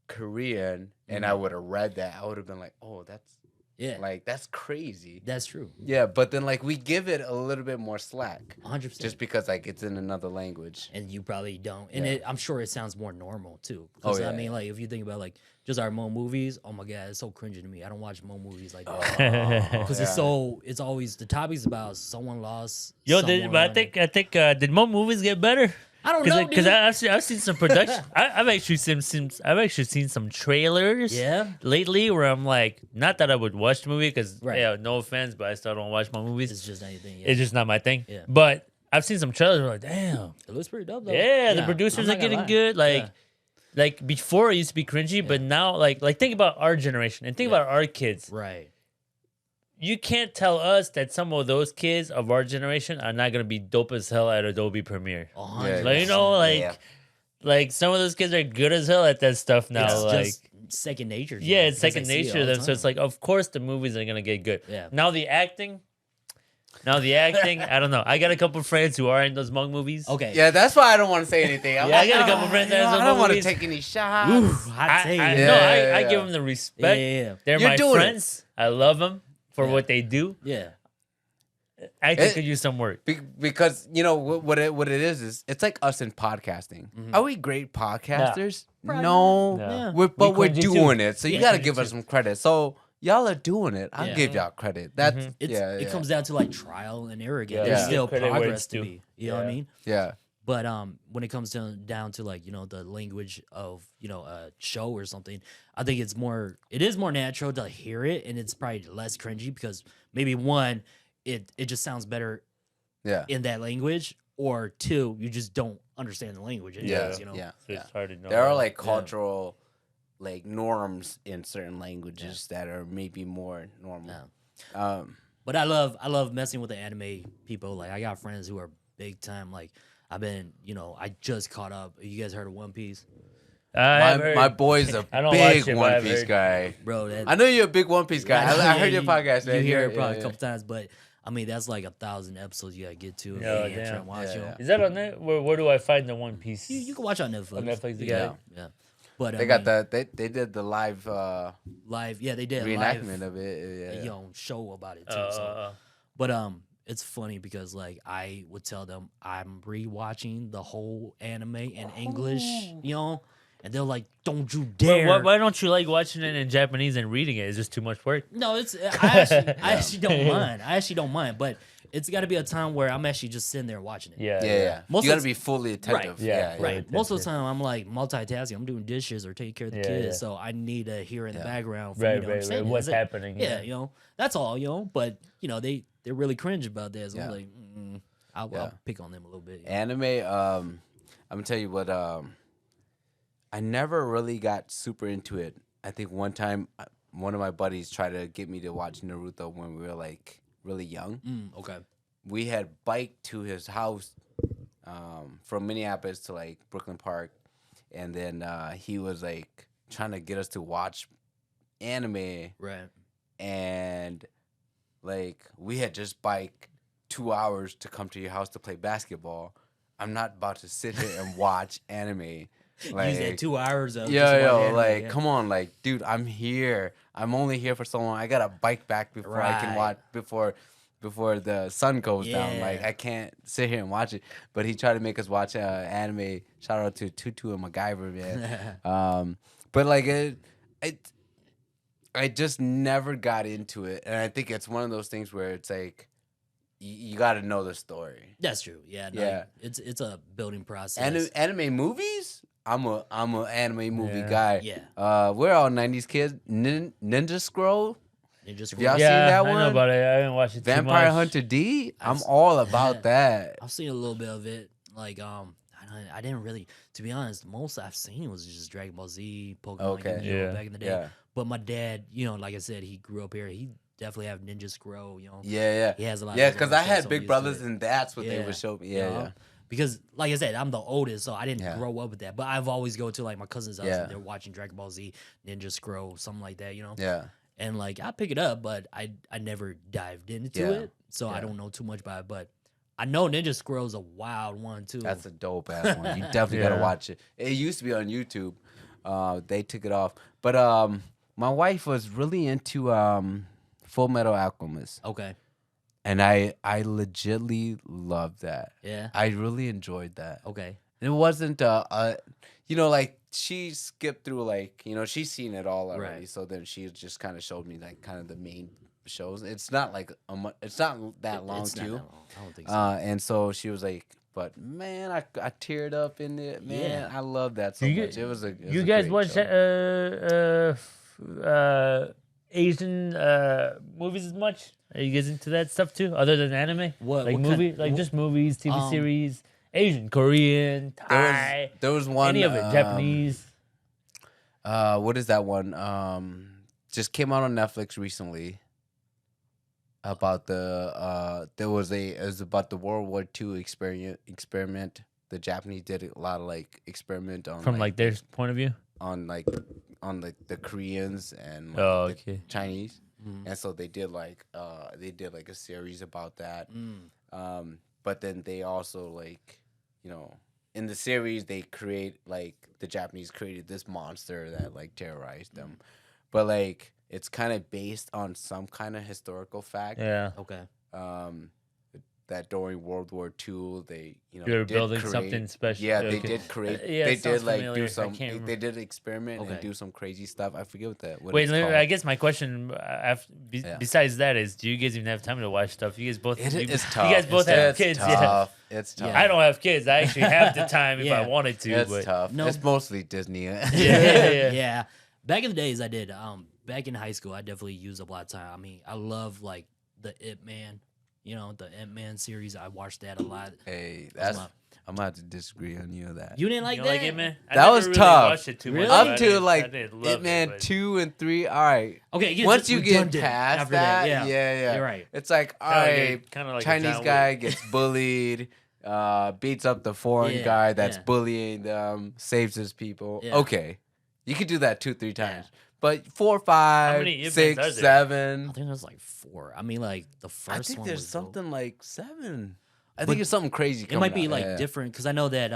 Korean and I would have read that, I would have been like, oh, that's like crazy. That's true. Yeah, but then like we give it a little bit more slack. 100%. Just because like it's in another language. And you probably don't. And I'm sure it sounds more normal too. Because I mean, like if you think about like just our Hmong movies, oh my God, it's so cringy to me. I don't watch Hmong movies like that. Because it's always, the topic's about someone lost. But I think did Hmong movies get better? I don't know, because I've seen some production. I've actually seen some trailers. Lately, where I'm like, not that I would watch the movie because no offense, but I still don't watch my movies. It's just not your thing. It's just not my thing. Yeah. But I've seen some trailers where I'm like, damn, it looks pretty dope though. Yeah, the producers are getting good. Like before it used to be cringy, but now like think about our generation and think about our kids. Right. You can't tell us that some of those kids of our generation are not gonna be dope as hell at Adobe Premiere. Like, you know, like some of those kids are good as hell at that stuff now. It's like just second nature. Yeah, it's second nature to them. So it's like, of course, the movies are gonna get good. Yeah. Now the acting, Now the acting, I don't know. I got a couple friends who are in those Hmong movies. Okay. Yeah, that's why I don't want to say anything. I got a couple friends that are in those I don't want to movies. take any shots. Ooh, hot take. I give them the respect. Yeah. They're You're my doing friends. I love them for what they do. Yeah. Acting could use some work. Because you know what it is it's like us in podcasting. Are we great podcasters? No. No. We're cringy doing too. it, so you Yeah, got to cringy give us too. some credit. So y'all are doing it. I'll give y'all credit. That's It comes down to like trial and error again. Yeah. There's Yeah. still Credit where progress it's to due. be. You know what I mean? yeah. But when it comes down to like, you know, the language of, you know, a show or something, I think it is more natural to hear it, and it's probably less cringy because maybe one, it just sounds better in that language, or two, you just don't understand the language. You know? Yeah. So it's hard to know. There are like cultural like norms in certain languages that are maybe more normal. But I love messing with the anime people. Like I got friends who are big time. Like I just caught up. You guys heard of One Piece? My boy's a big One Piece guy. Bro, I know you're a big One Piece guy. I heard your podcast. You hear it probably a couple times, but I mean that's like 1,000 episodes you gotta get to. Oh, Try and watch it. Is that on there? Where do I find the One Piece? You can watch on Netflix. On Netflix, yeah. But they got they did the live live. Yeah, they did reenactment live, of it. You know, show about it too. But it's funny because like I would tell them I'm rewatching the whole anime in English, you know, and they're like, "Don't you dare!" Why don't you like watching it in Japanese and reading it? Is this too much work? No, I actually don't mind. I actually don't mind, but it's got to be a time where I'm actually just sitting there watching it. Yeah. You got to be fully attentive. Right. Right. Most of the time, I'm like multitasking. I'm doing dishes or taking care of the kids, so I need to hear in the background for me to understand what's happening. Yeah, you know, that's all, you know. But you know, they're really cringe about that. So I'm like, I'll pick on them a little bit. Anime. I'm gonna tell you what. I never really got super into it. I think one time, one of my buddies tried to get me to watch Naruto when we were like really young. Okay. We had biked to his house from Minneapolis to like Brooklyn Park, and then he was like trying to get us to watch anime. Right. And like we had just biked 2 hours to come to your house to play basketball. I'm not about to sit here and watch anime. Like, use that 2 hours of come on, like, dude, I'm here. I'm only here for so long. I gotta bike back before I can watch before the sun goes down. Like, I can't sit here and watch it. But he tried to make us watch anime. Shout out to Tutu and MacGyver, man. But like I just never got into it, and I think it's one of those things where it's like you got to know the story. That's true. Yeah. No, it's a building process. Anime movies. I'm a anime movie guy. Yeah. We're all '90s kids. Ninja Scroll. Ninja Scroll. Y'all seen that one? I know about it. I haven't watched it. Vampire Hunter D. I'm all about that. I've seen a little bit of it. Like I didn't really, to be honest. Most I've seen was just Dragon Ball Z, Pokemon, back in the day. Yeah. But my dad, you know, like I said, he grew up here. He definitely have Ninja Scroll. You know. Yeah. He has a lot. Yeah, because I had big brothers, and that's what they would show me. Yeah. Because, like I said, I'm the oldest, so I didn't grow up with that. But I've always go to like my cousin's house, and they're watching Dragon Ball Z, Ninja Scroll, something like that, you know. Yeah. And like I pick it up, but I never dived into it, so I don't know too much about it. But I know Ninja Scroll's a wild one too. That's a dope ass one. You definitely gotta watch it. It used to be on YouTube. They took it off, but my wife was really into Full Metal Alchemist. Okay. And I legitly loved that. Yeah. I really enjoyed that. Okay. It wasn't like she skipped through like, she's seen it all already. Right. So then she just kind of showed me like kind of the main shows. It's not like it's not that long it's too. Not that long. I don't think so. And so she was like, but man, I teared up in it. Man, I love that so much. It was a you guys watch Asian movies as much? Are you guys into that stuff too, other than anime? What movie? Just movies, TV series, Asian, Korean, Thai. There was one. Any of it? Japanese. What is that one? Just came out on Netflix recently. About it was about the World War II experiment. The Japanese did a lot of like experiment on from their point of view on the Koreans and the Chinese. and so they did like a series about that. But then they also like, you know, in the series they create like the Japanese created this monster that like terrorized them, but like it's kind of based on some kind of historical fact. Yeah. Okay. That during World War II, they You're building something special. Yeah, they did create. Yeah, they did like familiar. do some. They did experiment and do some crazy stuff. I forget what that. Wait, I guess my question besides that is, do you guys even have time to watch stuff? You guys both. It's tough. You guys both have kids. Tough. Yeah. It's tough. I don't have kids. I actually have the time if I wanted to. It's tough. No. It's mostly Disney. Yeah. Back in the days, I did. Back in high school, I definitely used up a lot of time. I mean, I love like the Ip Man. You know, the Ant-Man series, I watched that a lot. Hey, I'm going to have to disagree on you on that. You didn't like that? Like Ant-Man? That was really tough. Watched it too really? much, Up to like Ant-Man 2 and 3, all right. Okay, once you get past that, yeah. You're right. It's like, all right, kind of like Chinese guy gets bullied, beats up the foreign guy that's bullying them, saves his people. Yeah. Okay, you could do that 2-3 times. But 4, 5, 6, 7. I think there's like 4. I mean, like the first one. I think there's something like 7. I think it's something crazy. It might be like different because I know that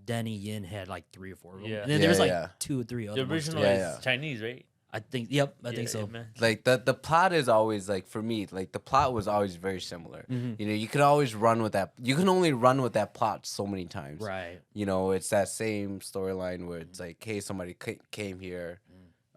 Danny Yin had like 3 or 4 of them. Yeah. And then there's like 2 or 3 other. The original is Chinese, right? I think. Yep, I think so. Like the plot is always like, for me, like the plot was always very similar. You know, you could always run with that. You can only run with that plot so many times. Right. You know, it's that same storyline where it's like, hey, somebody came here.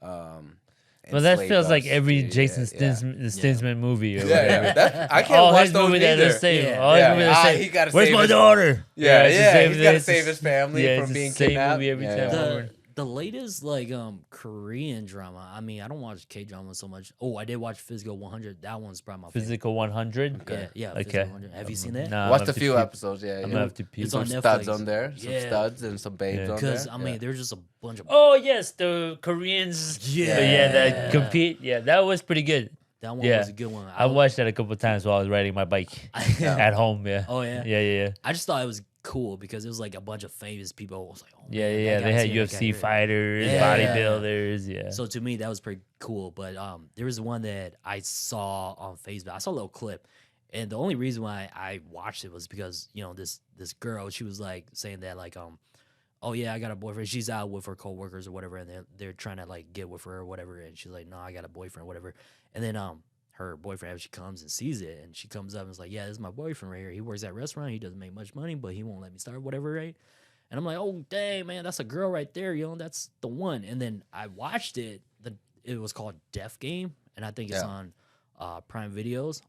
Well, that feels like every Jason Statham movie. Or whatever. I can't watch those either. Where's my daughter? He's got to save his family from being kidnapped. Every time. The latest like Korean drama. I mean, I don't watch K-drama so much. Oh, I did watch Physical 100. That one's probably my favorite. Physical 100? Okay. Yeah. Physical 100. Have you seen that? Nah, watched a few episodes. Yeah, I'm gonna have to peep. Some studs on there. Some studs and some babes on there. Because I mean, there's just a bunch of. Oh yes, the Koreans. That compete. Yeah, that was pretty good. That one was a good one. I watched that a couple of times while I was riding my bike at home. Yeah. Oh yeah. Yeah. I just thought it was cool because it was like a bunch of famous people. I was like, They had UFC fighters, bodybuilders. Yeah. So to me, that was pretty cool. But there was one that I saw on Facebook. I saw a little clip, and the only reason why I watched it was because this girl, she was like saying that like oh yeah, I got a boyfriend. She's out with her coworkers or whatever, and they're trying to like get with her or whatever, and she's like, no, I got a boyfriend, whatever. And then her boyfriend, she comes and sees it, and she comes up and is like, yeah, this is my boyfriend right here. He works at a restaurant. He doesn't make much money, but he won't let me start, whatever, right? And I'm like, oh, dang, man, that's a girl right there, that's the one. And then I watched it. It was called Death Game, and I think it's on Prime Videos.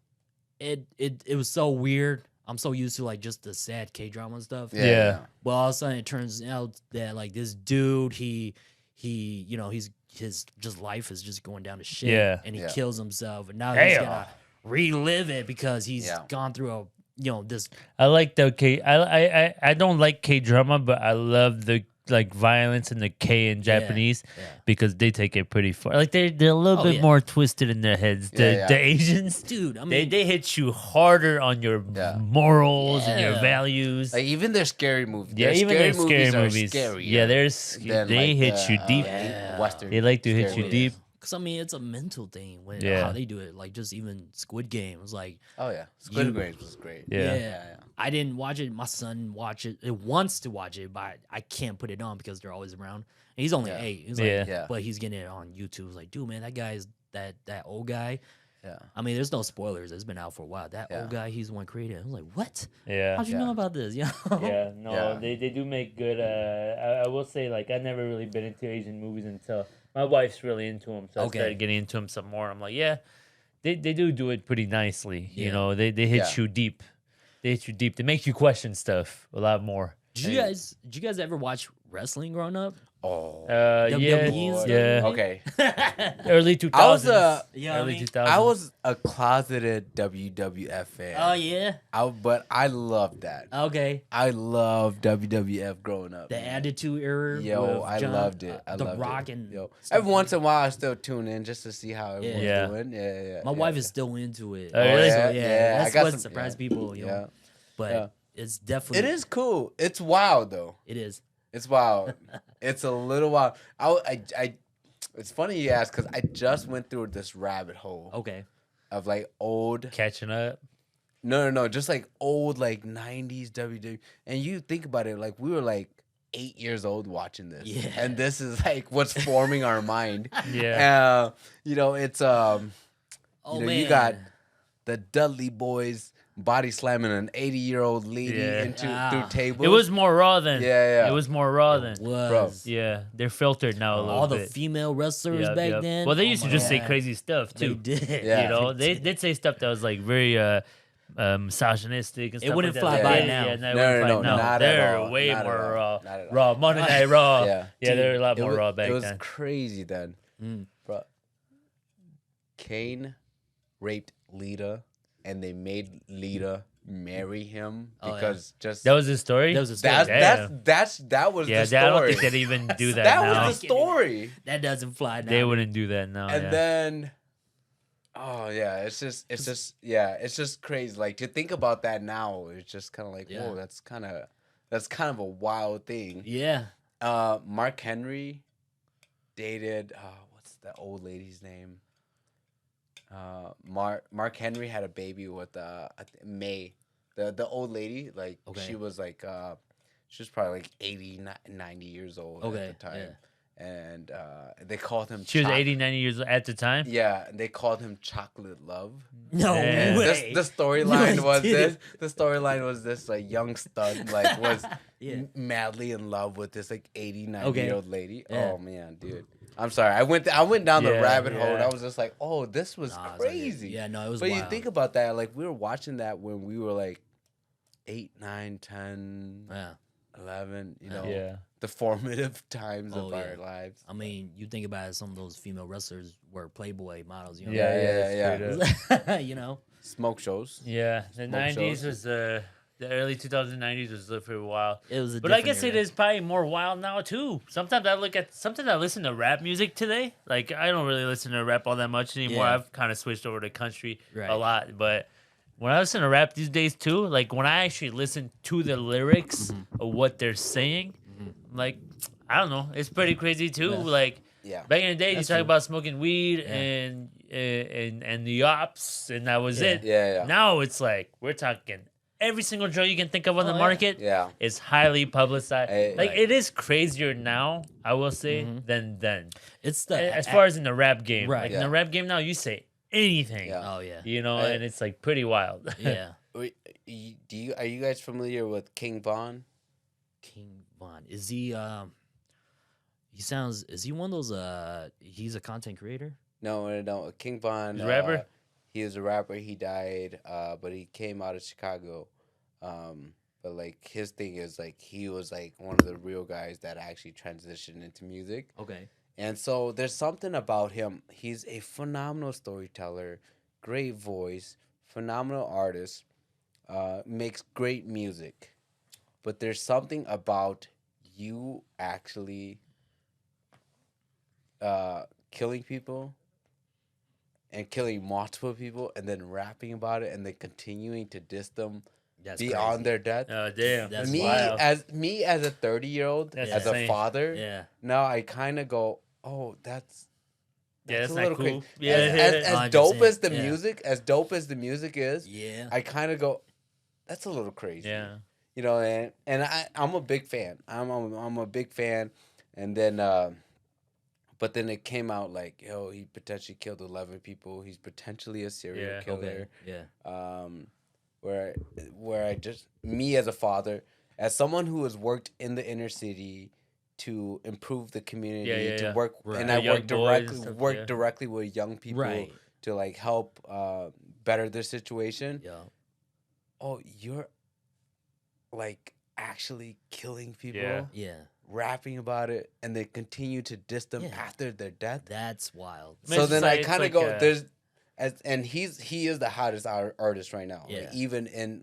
It was so weird. I'm so used to like just the sad K-drama and stuff. Yeah. But all of a sudden, it turns out that like this dude, his just life is just going down to shit. Yeah. And he kills himself, and now he's gonna relive it because he's gone through this. I like the K. I don't like K-drama, but I love the like violence and the K in Japanese because they take it pretty far. Like they're a little bit more twisted in their heads. The Asians, dude, I mean, they hit you harder on your morals and your values. Like even their scary movies. Yeah, even their scary movies. Scary. Yeah, they hit you deep. Western. They like to hit you deep. Because I mean, it's a mental thing how they do it. Like just even Squid Game was like, Squid Game was great. Yeah. I didn't watch it. My son watch it. It wants to watch it, but I can't put it on because they're always around. And he's only 8. He's like, but he's getting it on YouTube. It's like, dude, man, that guy's that old guy. Yeah. I mean, there's no spoilers. It's been out for a while. That old guy, he's the one created it. I was like, what? Yeah. How'd you know about this? They do make good. I will say, like, I've never really been into Asian movies until my wife's really into them. So I started getting into them some more. I'm like, they do it pretty nicely. You know, they hit you deep. They hit you deep. They make you question stuff a lot more. Did you guys ever watch wrestling growing up? Oh, yeah. Okay. Early 2000s. Early 2000s. I was a closeted WWF fan. Oh yeah. But I loved that. Okay. I loved WWF growing up. The Attitude Era. I loved it. I loved Rock it. and every once in a while, I still tune in just to see how everyone's doing. Yeah. My wife is still into it. Oh, really? So, that's what surprised people. But it's definitely. It is cool. It's wild though. It is. It's wild. It's a little wild. It's funny you ask because I just went through this rabbit hole. Okay. Of like old catching up. No, just like old like 90s WWE. And you think about it, like we were like 8 years old watching this. Yeah. And this is like what's forming our mind. Yeah. You know, it's you got the Dudley Boys body slamming an 80-year-old lady through tables. It was more raw then. Yeah. It was more raw then. Bro. Yeah, they're filtered now a little all bit. the female wrestlers back then. Well, they used to just say crazy stuff too. They did. Yeah. You know, they did say stuff that was like very misogynistic and stuff. It wouldn't like fly that. by Yeah, now. Yeah, no, No, now. not They're at all. way Not more at all. raw. Not at all. Raw, Monday Night Raw. Yeah. Yeah, they're a lot more was, raw back then. It was then. crazy then. Bro. Kane raped Lita, and they made Lita marry him because just that was his story. That was his story. That was the story. I don't think they'd even do that that now. was the story. That doesn't fly now. They wouldn't do that now. And then, it's just crazy. Like to think about that now, it's just kind of like, whoa, that's kind of a wild thing. Yeah. Mark Henry dated what's the old lady's name? Mark Henry had a baby with May, the old lady. Like she was like she was probably like 80, 90 years old at the time. Yeah. And they called him. She was 80, 90 years at the time. Yeah, and they called him Chocolate Love. No way. The storyline was this. The storyline was this like young stud like was madly in love with this like 80, 90-year-old lady. Yeah. Oh man, dude. I'm sorry. I went down the rabbit hole. And I was just like, oh, this was crazy. Like, it was. But wild. you think about that, like we were watching that when we were like 8, 9, 10, 11. You know, the formative times of our lives. I mean, you think about it, some of those female wrestlers were Playboy models. You know? Yeah. You know, smoke shows. Yeah, the 90s was the early 2090s was for a while. It was, but I guess it is probably more wild now too. Sometimes I listen to rap music today. Like I don't really listen to rap all that much anymore. I've kind of switched over to country a lot. But when I listen to rap these days too, like when I actually listen to the lyrics of what they're saying, like I don't know, it's pretty crazy too. Like back in the day, you talk about smoking weed and the ops, and that was it. Yeah. Now it's like we're talking. Every single drug you can think of on the market is highly publicized. It is crazier now, I will say, than then. It's as far as in the rap game. Right. Like in the rap game now, you say anything. Yeah. Oh yeah. You know, and it's like pretty wild. Yeah. Are you guys familiar with King Von? King Von. Is he is he one of those he's a content creator? No. King Von. He's a rapper? He was a rapper. He died, but he came out of Chicago. But like his thing is like he was like one of the real guys that actually transitioned into music. Okay. And so there's something about him. He's a phenomenal storyteller, great voice, phenomenal artist, makes great music. But there's something about you actually killing people and killing multiple people and then rapping about it and then continuing to diss them beyond their death. Oh damn. That's wild. wild. As a 30-year-old, as a father, now I kind of go, oh, that's that's a not little cool. crazy. As dope as the music, is, I kind of go, that's a little crazy. Yeah. You know, and I'm a big fan. I'm a big fan, and then but then it came out like, yo, he potentially killed 11 people. He's potentially a serial killer. Okay. Yeah. Where I just, me as a father, as someone who has worked in the inner city to improve the community, to work, and I work directly with young people to like help better their situation. Yeah. Oh, you're like actually killing people. Yeah. Rapping about it, and they continue to diss them after their death. That's wild. So then I kind of go, and he is the hottest artist right now. Yeah.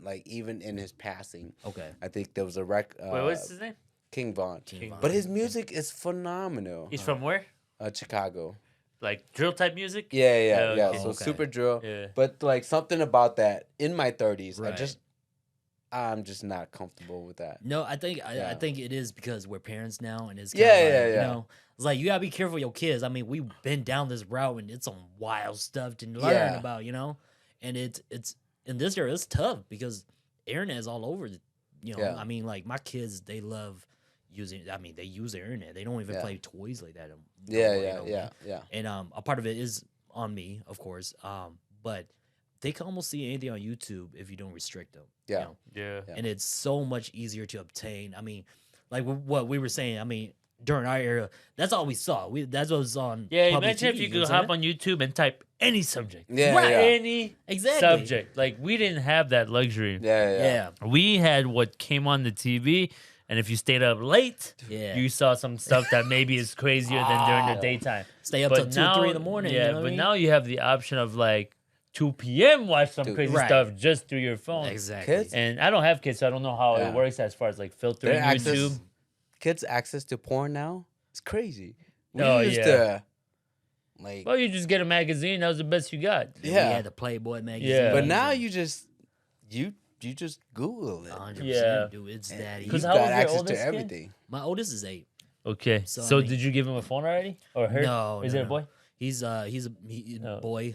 Like, even in his passing. Okay. I think there was a Wait, what's his name? King Von. But his music is phenomenal. He's from where? Chicago. Like drill type music? Yeah. Okay. So super drill. Yeah. But like something about that in my 30s, I just I'm just not comfortable with that. No, I think it is because we're parents now, and it's Yeah. you know, it's like you gotta be careful with your kids. I mean, we've been down this route, and it's some wild stuff to learn about, you know, and it's in this era it's tough because internet is all over. You know, I mean, like my kids, they love using. I mean, they use the internet. They don't even play toys like that. Yeah. And a part of it is on me, of course. But they can almost see anything on YouTube if you don't restrict them. Yeah. You know? Yeah. And it's so much easier to obtain. I mean, like what we were saying. I mean, during our era, that's all we saw. That's what was on. Yeah, public imagine TV, if you could hop on YouTube and type any subject. Yeah, Right. Any Exactly. subject. Like, we didn't have that luxury. Yeah. We had what came on the TV, and if you stayed up late, Yeah. you saw some stuff that maybe is crazier than during the daytime. Stay up till 2, 3 in the morning. Yeah, you know what but I mean? now you have the option of like 2 p.m. watch some crazy Right. stuff just through your phone. Exactly. Kids? And I don't have kids, so I don't know how it works as far as like filtering Their YouTube. Kids' access to porn now is crazy. We Oh, used yeah. to, like, Well, you just get a magazine. That was the best you got. We yeah. had the Playboy magazine. Yeah. But now you just Google it. 100%, Yeah. dude. It's that You've Because easy. how got old's your access oldest to kid? everything. My oldest is 8. Okay. So, So, I mean- did you give him a phone already? Or her? No, Is no, it a no. boy? He's a Oh. boy.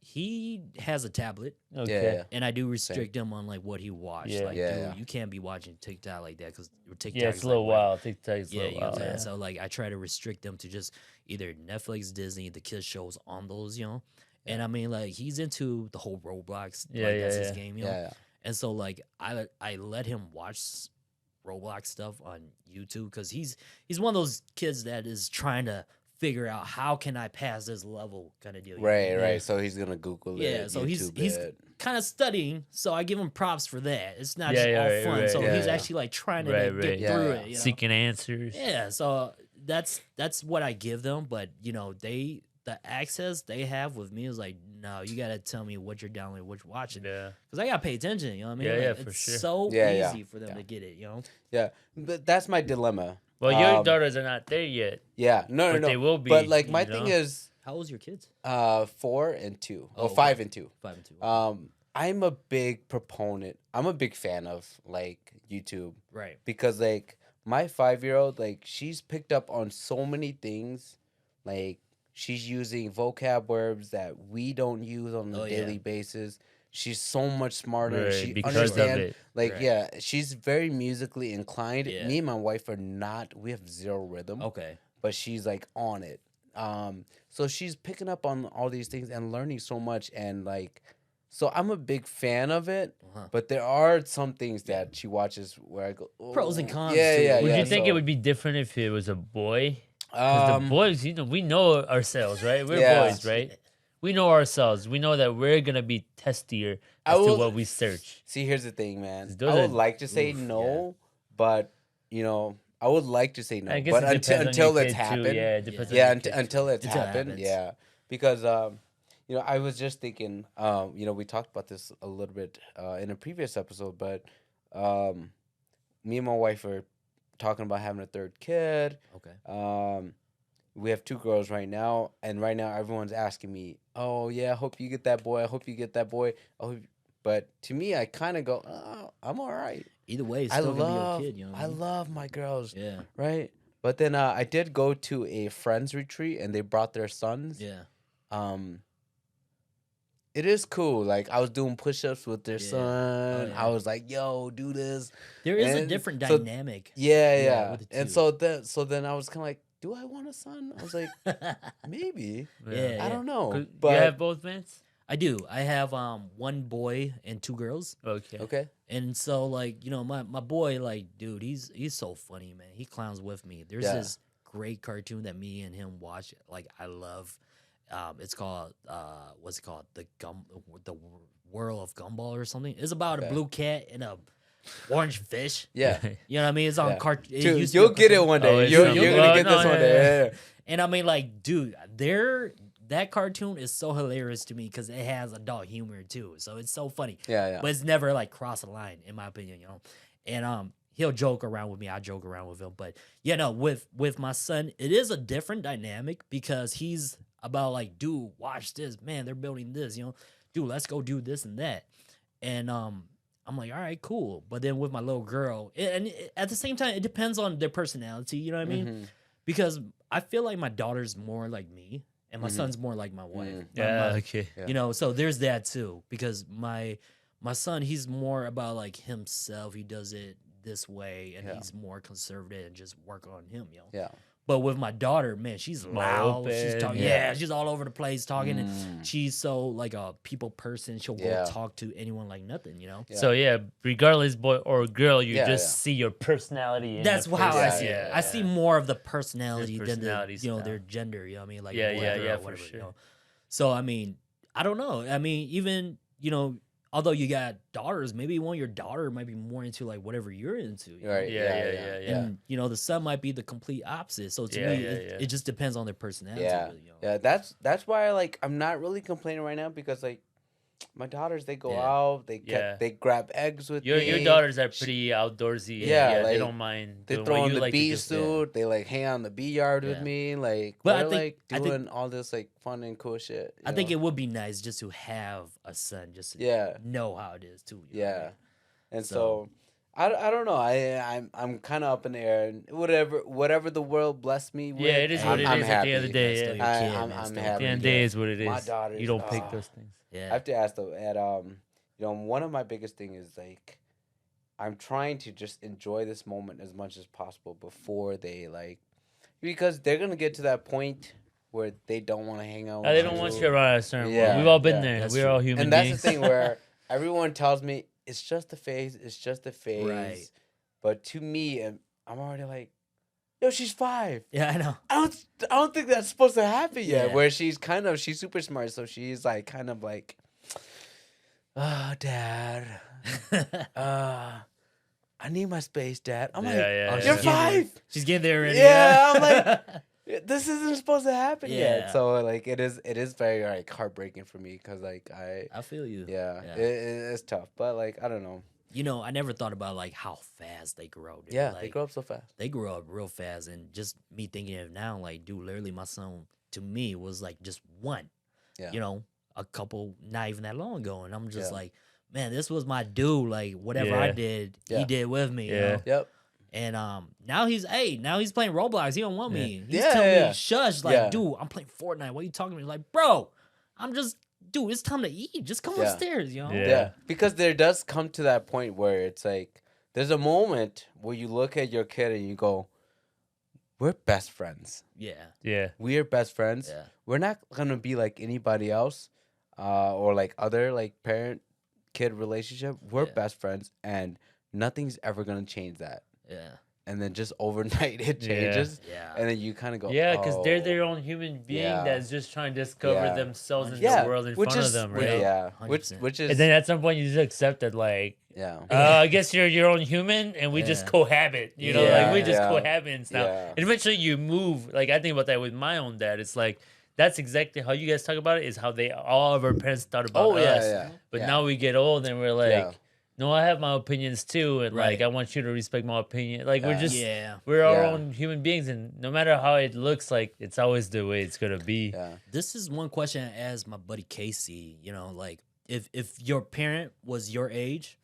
He has a tablet, Okay. Yeah. and I do restrict him on like what he watched. Yeah. Like, Yeah. dude, you can't be watching TikTok like that because TikTok. Yeah, it's a little wild. TikTok's a Yeah, little you know what wild. I'm saying? Yeah. So like, I try to restrict them to just either Netflix, Disney, the kids shows on those, you know. And I mean, like, he's into the whole Roblox. Yeah, like, yeah, that's his yeah. game, you know. Yeah. And so like, I let him watch Roblox stuff on YouTube because he's one of those kids that is trying to figure out how can I pass this level kind of deal. you know? Right. So he's gonna Google it. Yeah, so he's YouTube it. kind of studying. So I give him props for that. It's not Yeah, just all right, fun. right. So Yeah, he's yeah. actually like trying to Right, like, get right. through Yeah. it. You know? Seeking answers. Yeah, so that's what I give them. But you know, the access they have with me is like, no, you gotta tell me what you're downloading, what you're watching, Yeah. because I gotta pay attention. You know what I mean? Yeah, Like, yeah, it's for sure. so Yeah, easy for them to get it. You know? Yeah, but that's my dilemma. Well, your daughters are not there yet. Yeah, no. But they will be, But like, you my know? thing is, How old's your kids? 4 and 2, Oh, or okay. 5 and 2. 5 and 2. I'm a big proponent. I'm a big fan of like YouTube Right. because like my 5-year-old, like she's picked up on so many things, like she's using vocab words that we don't use on a Oh, yeah. daily basis. She's so much smarter. Right, She because of understands, it. like, Right. yeah, she's very musically inclined. Yeah. Me and my wife are not. We have zero rhythm, Okay. but she's like on it. So she's picking up on all these things and learning so much, and like, so I'm a big fan of it. Uh-huh. But there are some things that she watches where I go, Pros and "Oh." cons, Yeah, too. yeah, Would yeah. you think so, it would be different if it was a boy? Because the boys, you know, we know ourselves, right? We're Yeah. boys, right? We know ourselves. We know that we're gonna be testier I as to will- what we search. See, here's the thing, man. Those I are- would like to say Oof, no, but you know, I would like to say no, I guess but it depends on until your it's kid, too. happened, Yeah, it depends on yeah, your kid, until it's Until it happened, happens. yeah, because you know, I was just thinking, you know, we talked about this a little bit in a previous episode, but me and my wife are talking about having a 3rd kid. Okay. We have 2 girls right now, and right now everyone's asking me, "Oh yeah, I hope you get that boy. I hope you get that boy." But to me, I kind of go, "Oh, I'm all right." Either way, it's I still gonna love, be your kid. You know what I I mean? love my girls, Yeah. right? But then I did go to a friends retreat, and they brought their sons. Yeah. It is cool. Like, I was doing push-ups with their Yeah. son. Oh, yeah. I was like, "Yo, do this." There is a And different so- dynamic. Yeah, Yeah, yeah. with the And two. so then I was kind of like, "Do I want a son?" I was like, "Maybe." Yeah. I don't know. 'Cause But you have both, Vince? I do. I have 1 boy and 2 girls. Okay. okay. And so like, you know, my boy, like, dude, he's so funny, man. He clowns with me. There's Yeah. this great cartoon that me and him watch, like I love. It's called what's it called? The World of Gumball or something. It's about a Okay. blue cat and a orange fish. Yeah. You know what I mean? It's on Yeah. cartoon. Dude, you'll get it one day. Oh, it's you're so you're good. gonna Oh, get no, this one yeah, day. yeah. Yeah. And I mean, like, dude, that cartoon is so hilarious to me because it has adult humor too. So it's so funny. Yeah. But it's never like cross the line, in my opinion, you know. And he'll joke around with me. I joke around with him. But yeah, no, with my son, it is a different dynamic because he's about like, dude, watch this, man. They're building this, you know. Dude, let's go do this and that. And I'm like, all right, cool. But then with my little girl, at the same time, it depends on their personality. You know what I mean? Because I feel like my daughter's more like me, and my son's more like my wife. Okay. Yeah. You know, so there's that too. Because my son, he's more about like himself. He does it this way, and he's more conservative and just work on him. You know. Yeah. But with my daughter, man, she's loud. She's talking. Yeah, she's all over the place talking. And she's so like a people person. She'll go talk to anyone like nothing, you know. Yeah. So regardless, boy or girl, you just see your personality. That's how I see it. I see more of the personality than the, their gender. You know what I mean? Like whatever, for sure. You know? So I mean, I don't know. I mean, even although you got daughters, maybe one of your daughter might be more into like whatever you're into. Right. Yeah. And the son might be the complete opposite. So to me, it just depends on their personality. Yeah. Really, Yeah. That's why I'm not really complaining right now because my daughters, they go out, they grab eggs with me. Your daughters are pretty outdoorsy. Yeah, they don't mind. They throw on the bee suit. They hang out in the bee yard with me. But I think all this fun and cool shit. I think it would be nice just to have a son, just to know how it is too. And so I don't know. I'm kind of up in the air. And whatever the world blessed me with. Yeah, it is what it is. At the end of the day, I'm happy. At the end of the day, is what it is. My daughters, you don't pick those things. Yeah. I have to ask though, one of my biggest thing is I'm trying to just enjoy this moment as much as possible before they because they're gonna get to that point where they don't want to hang out. They don't want you around a certain point. We've all been there. We're all human beings. And that's the thing where everyone tells me it's just a phase. It's just a phase. Right. But to me, I'm already like, yo, she's 5. Yeah, I know. I don't think that's supposed to happen yet. Yeah. Where she's super smart, so she's kind of like, oh, Dad, I need my space, Dad. I'm you're 5. She's getting there already. Yeah, I'm like, this isn't supposed to happen yet. So it is very heartbreaking for me because I feel you. Yeah, yeah. It's tough, but I don't know. I never thought about how fast they grow. Dude. Yeah, they grow up so fast. They grow up real fast, and just me thinking of now, dude, literally my son to me was just 1. Yeah. A couple, not even that long ago, and I'm just like, man, this was my dude. Whatever I did, he did with me. Yeah. You know? Yep. And now he's playing Roblox. He don't want me. He's telling me shush. Dude, I'm playing Fortnite. What are you talking to me? Bro, dude, it's time to eat. Just come upstairs, Yeah. Because there does come to that point where it's there's a moment where you look at your kid and you go, we're best friends. Yeah. Yeah. We are best friends. Yeah. We're not going to be like anybody else or other parent-kid relationship. We're best friends and nothing's ever going to change that. Yeah. And then just overnight it changes. Yeah. And then you kind of go, yeah, because they're their own human being that's just trying to discover themselves in the world in front of them, right? Yeah. Which is. And then at some point you just accept that, I guess you're your own human and we just cohabit, we just cohabit now. Yeah. And eventually you move. I think about that with my own dad. It's that's exactly how you guys talk about it, is how all of our parents thought about us. Yeah. But now we get old and we're no, I have my opinions too, and I want you to respect my opinion. We're our own human beings, and no matter how it looks, it's always the way it's gonna be. Yeah. This is one question I asked my buddy Casey. If your parent was your age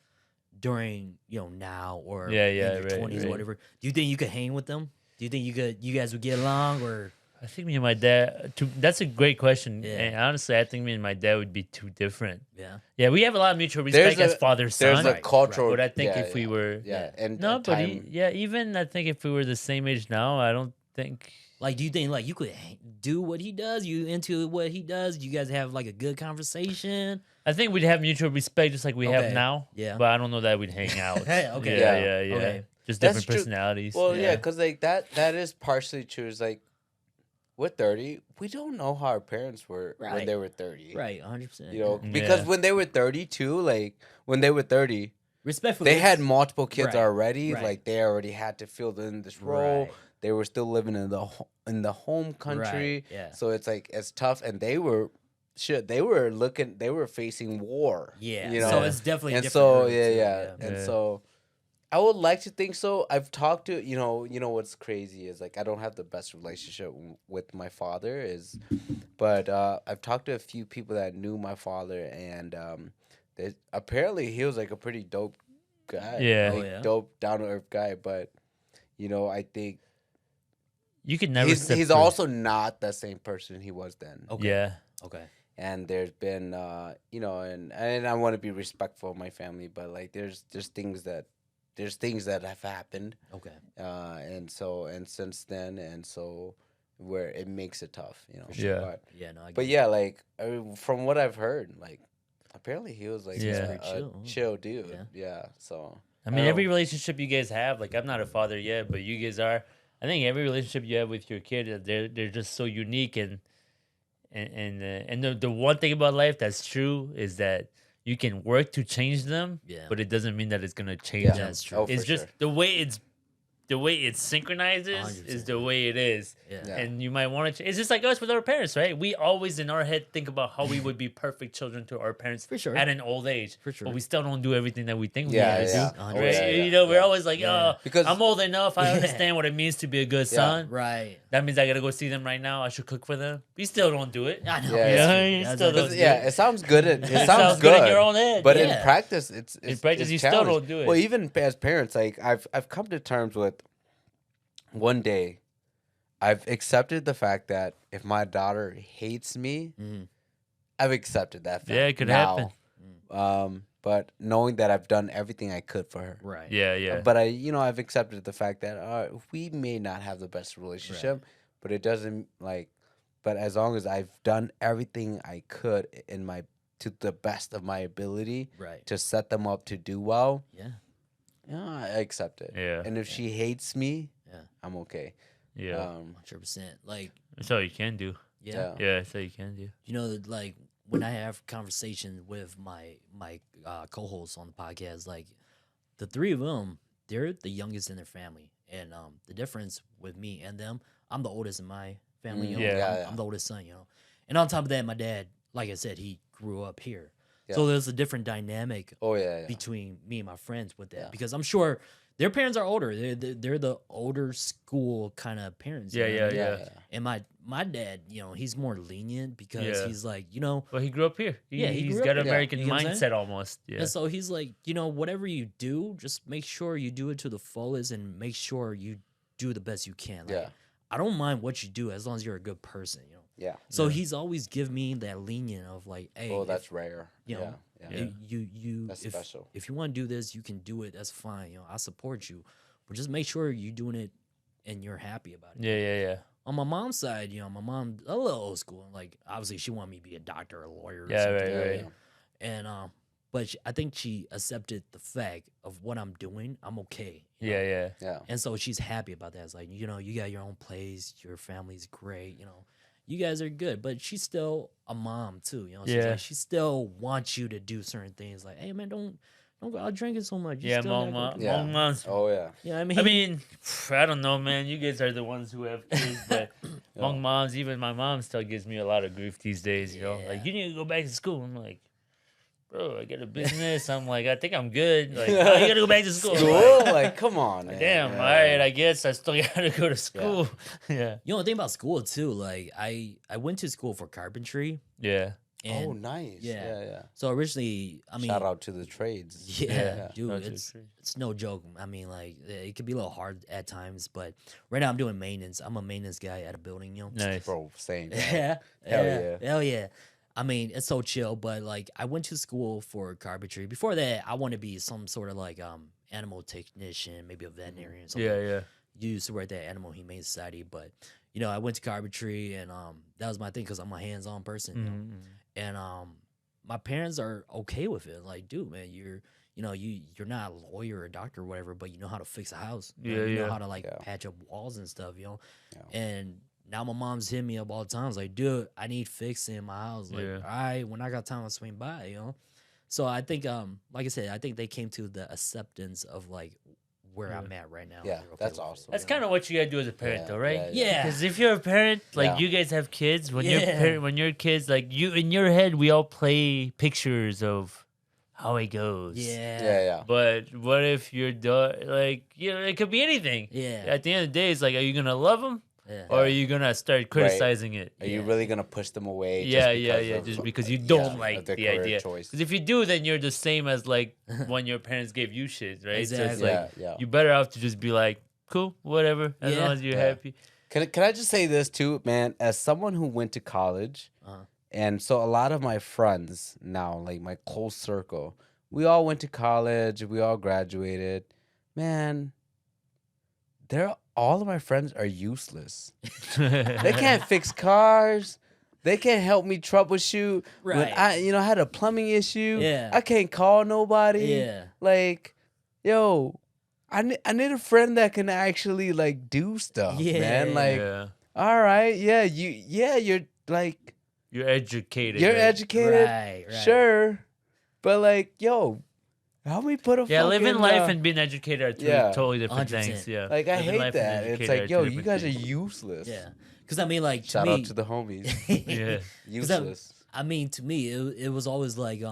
during now or in your 20s or whatever, do you think you could hang with them? Do you think you guys would get along or? I think me and my dad. That's a great question. Yeah. And honestly, I think me and my dad would be too different. Yeah. Yeah, we have a lot of mutual respect as father son. There's a cultural. But I think if we were, even I think if we were the same age now, I don't think. Do you think you could do what he does? You into what he does? You guys have a good conversation? I think we'd have mutual respect just like we have now. Yeah. But I don't know that we'd hang out. Okay. Yeah. Okay. Just different personalities. Well, because that is partially true. It's we're 30. We don't know how our parents were when they were 30. Right, 100%. Because when they were 32, when they were 30, respectfully, they had multiple kids already. Right. They already had to fill in this role. Right. They were still living in the home country. Right. Yeah. So it's it's tough, and they were facing war. Yeah. So it's definitely and different. So and so. I would like to think so. I've talked to what's crazy is I don't have the best relationship with my father but I've talked to a few people that knew my father and apparently he was like a pretty dope guy. Yeah. Like, dope, down to earth guy. But I think you could never. He's also not the same person he was then. Okay. Yeah. Okay. And there's been, and I want to be respectful of my family, but like there's things that have happened. Okay. And since then, where it makes it tough, Yeah. But, like from what I've heard, like apparently he was like a chill dude. Yeah. So I mean, every relationship you guys have, like I'm not a father yet, but you guys are. I think every relationship you have with your kid, they're just so unique and the one thing about life that's true is that you can work to change them, but it doesn't mean that it's gonna change them. That's true. It's just the way it synchronizes 100%. Is the way it is. Yeah. And you might want to. It's just like us with our parents, right? We always in our head think about how we would be perfect children to our parents for sure. at an old age. For sure. But we still don't do everything that we think we do. Right? We're always like, because I'm old enough. I understand what it means to be a good son. Right. That means I gotta go see them right now. I should cook for them. We still don't do it. I know. You still don't do it. It sounds good. It sounds good in your own head. But in practice, it's you still don't do it. Well, even as parents, like I've come to terms with. One day, I've accepted the fact that if my daughter hates me, I've accepted that fact. Yeah, it could happen. But knowing that I've done everything I could for her. Right. Yeah. But I've accepted the fact that we may not have the best relationship, but it doesn't but as long as I've done everything I could to the best of my ability to set them up to do well. I accept it. Yeah. And if she hates me, I'm okay. Yeah. 100%. Like that's all you can do. Yeah. That's all you can do. Like when I have conversations with my co-hosts on the podcast, like the three of them, they're the youngest in their family, and the difference with me and them, I'm the oldest in my family. I'm the oldest son. And on top of that, my dad, like I said, he grew up here. Yeah. So there's a different dynamic between me and my friends with that because I'm sure their parents are older. They're the older school kind of parents. Yeah. And my dad, he's more lenient because he's like, Well, he grew up here. He's got an American mindset almost. Yeah. And so he's like, whatever you do, just make sure you do it to the fullest and make sure you do the best you can. Like, I don't mind what you do as long as you're a good person. Yeah. So he's always give me that lenient of like, hey, that's rare. That's special. If you want to do this, you can do it. That's fine. I support you, but just make sure you're doing it and you're happy about it. Yeah. On my mom's side, my mom a little old school. Like obviously, she wanted me to be a doctor or a lawyer. Or something. Right. And but I think she accepted the fact of what I'm doing. I'm okay. Yeah. And so she's happy about that. It's like you got your own place. Your family's great. You guys are good, but she's still a mom too. She still wants you to do certain things. Like, hey man, don't go out drinking so much. Hmong moms. Oh yeah. Yeah, I mean, I don't know, man. You guys are the ones who have kids, but Hmong moms, even my mom, still gives me a lot of grief these days. Like you need to go back to school. I'm like, bro, I got a business. I'm like, I think I'm good. Like, you gotta go back to school. Like, come on, man. Damn, all right, I guess I still gotta go to school. Yeah. The thing about school too, like I went to school for carpentry. Yeah. And nice. Yeah. So originally, shout out to the trades. Yeah. Dude, it's no joke. I mean, like it could be a little hard at times, but right now I'm doing maintenance. I'm a maintenance guy at a building. Nice, bro. Same. Hell yeah. I mean, it's so chill, but like I went to school for carpentry. Before that, I want to be some sort of like animal technician, maybe a veterinarian. Something. Yeah. You used to work at Animal Humane Society, but I went to carpentry and that was my thing because I'm a hands-on person. And my parents are okay with it. Like, dude, man, you're not a lawyer or a doctor or whatever, but you know how to fix a house. You know how to like patch up walls and stuff. And now my mom's hitting me up all the time. It's like, dude, I need fixing in my house. Like, all right, when I got time, I'll swing by, So I think, like I said, I think they came to the acceptance of like where I'm at right now. Yeah, that's awesome. That's kind of what you gotta do as a parent, though, right? Yeah. Because if you're a parent, like you guys have kids, when you're kids, like you in your head, we all play pictures of how it goes. Yeah. But what if your daughter, like, it could be anything. Yeah. At the end of the day, it's like, are you gonna love them? or are you gonna start criticizing it? Are you really gonna push them away? Just because you don't like the idea. Choice. Because if you do, then you're the same as like when your parents gave you shit, right? Exactly. So it's like you better have to just be like, cool, whatever, as long as you're happy. Can I just say this too, man? As someone who went to college, and so a lot of my friends now, like my close circle, we all went to college, we all graduated. Man, all of my friends are useless. They can't fix cars. They can't help me troubleshoot. Right. When I had a plumbing issue. Yeah. I can't call nobody. Yeah. Like, yo, I need a friend that can actually like do stuff, man. Like, all right, you're like, you're educated. You're right? educated, Right. sure, but like, yo, help me put a living life and being educated are two totally different 100%. things. Yeah, like I living hate that. It's like, yo, you guys are useless. Yeah, because I mean, like, Shout out to the homies. Useless. I mean, to me, it was always like,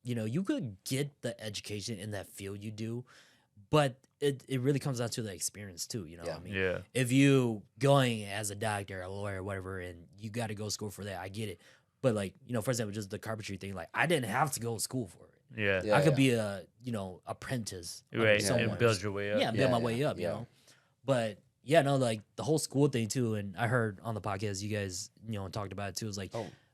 you could get the education in that field you do, but it really comes down to the experience too. I mean, if you going as a doctor, a lawyer, whatever, and you got to go to school for that, I get it. But like, for example, just the carpentry thing, like I didn't have to go to school for it. I could be a apprentice, right? And build your way up. Yeah, build my way up. You know, but like the whole school thing too. And I heard on the podcast you guys talked about it too. It's like,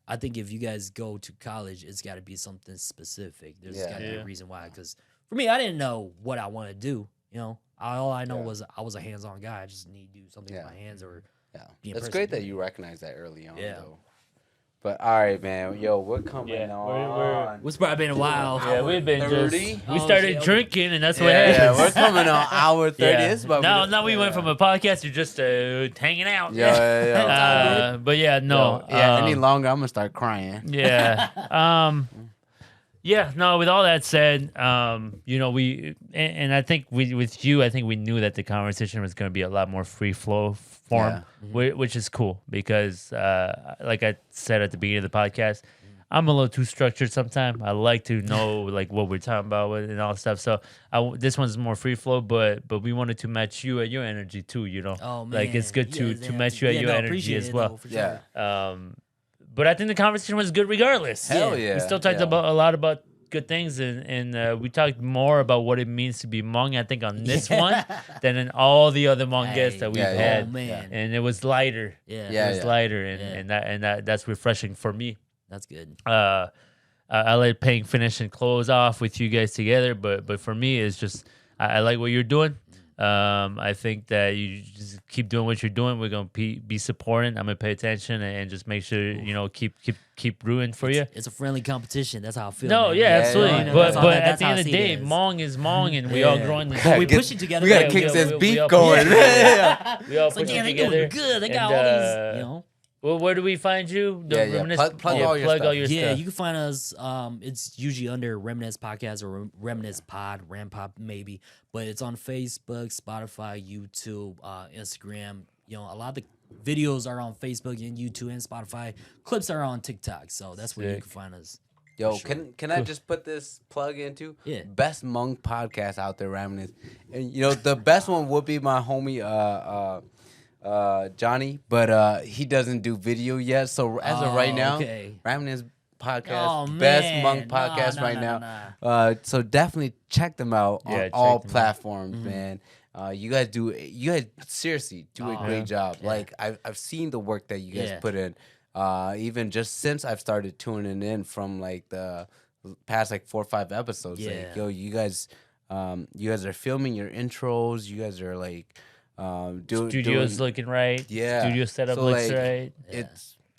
I think if you guys go to college, it's got to be something specific. There's got to be a reason why. Because for me, I didn't know what I want to do. All I know was I was a hands-on guy. I just need to do something with my hands or. It's great that you recognize that early on. Though. But all right, man. Yo, we're coming on. It's probably been a while. Yeah, we've been 30? We started drinking, and that's what happened. Yeah, we're coming on hour 30. Now we went from a podcast to just hanging out. But any longer, I'm gonna start crying. With all that said, we and I think with you, I think we knew that the conversation was going to be a lot more free flow form, which is cool because, like I said at the beginning of the podcast, I'm a little too structured sometimes. I like to know like what we're talking about and all stuff. So this one's more free flow, but we wanted to match you at your energy too. Oh man, like it's good to match you at your energy as well. But I think the conversation was good regardless. Hell yeah. We still talked about a lot about good things, and we talked more about what it means to be Hmong, I think, on this one than in all the other Hmong guests that we've had. Oh, man. And it was lighter. It was lighter, and that's refreshing for me. That's good. I let Peng finish and close off with you guys together, but for me, it's just I like what you're doing. I think that you just keep doing what you're doing. We're gonna be supporting. I'm gonna pay attention and just make sure keep rooting for you. It's a friendly competition. That's how I feel. No, man. absolutely. But at the end of the day, Hmong is Hmong, and we all growing this. We push it together. We gotta kick this beef going. We all push it together. They doing good. They got all these. Well, where do we find you? Plug all your stuff. Yeah, you can find us. It's usually under Raminisce Podcast or Raminisce Pod, Ram Pop maybe, but it's on Facebook, Spotify, YouTube, Instagram. A lot of the videos are on Facebook and YouTube and Spotify. Clips are on TikTok, so that's where you can find us. Yo, can I just put this plug into? Yeah. Best Hmong podcast out there, Raminisce. And the best one would be my homie Johnny, but he doesn't do video yet. So as of right now, Raminisce Podcast, best Hmong podcast right now. So definitely check them out on all platforms, man. You guys seriously do a great job. Yeah. Like I've seen the work that you guys put in. Even just since I've started tuning in from like the past like 4 or 5 episodes. Like, yo, you guys are filming your intros. You guys are like studio's looking right. Yeah, studio setup looks right.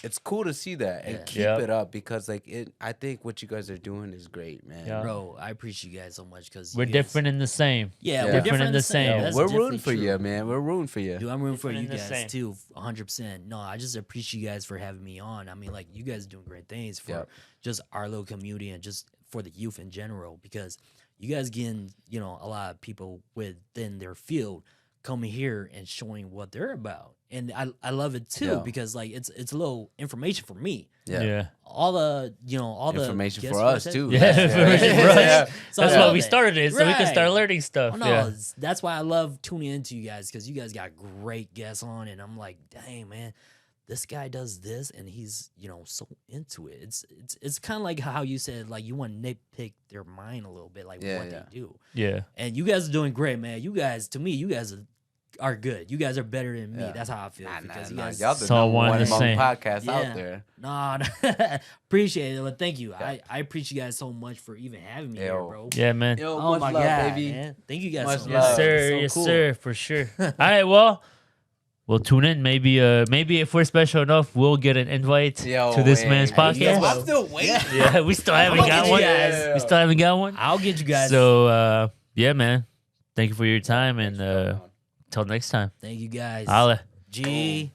It's cool to see that and keep it up because I think what you guys are doing is great, man. Yeah. Bro, I appreciate you guys so much because we're different in the same. Yeah, we're different in the same. Yeah, we're rooting for you, man. We're rooting for you. Dude, I'm rooting for you guys too, 100%. No, I just appreciate you guys for having me on. I mean, like you guys are doing great things for just our little community and just for the youth in general because you guys getting a lot of people within their field coming here and showing what they're about. And I love it too because like it's a little information for me. Yeah. All the all the information for us too. Yeah, information for us. So That's why we started it, so we can start learning stuff. Oh, no, that's why I love tuning into you guys because you guys got great guests on, and I'm like, dang man, this guy does this, and he's so into it. It's kind of like how you said like you want to nitpick their mind a little bit, like what they do. Yeah, and you guys are doing great, man. You guys, to me, you guys are good. You guys are better than me. That's how I feel because you guys. Y'all the number one Hmong podcast out there. Nah, appreciate it. But thank you. I appreciate you guys so much for even having me here, bro. Yeah, man. Yo, oh my love, God, baby. man. Thank you guys so much. Yes, sir. So yes, cool. sir. For sure. All right. Well, we'll tune in. Maybe if we're special enough, we'll get an invite to this man's podcast. I'm still waiting. Yeah, we still haven't got one. We still haven't got one. I'll get you guys. So, yeah, man. Thank you for your time, and until next time. Thank you guys. Holla. G.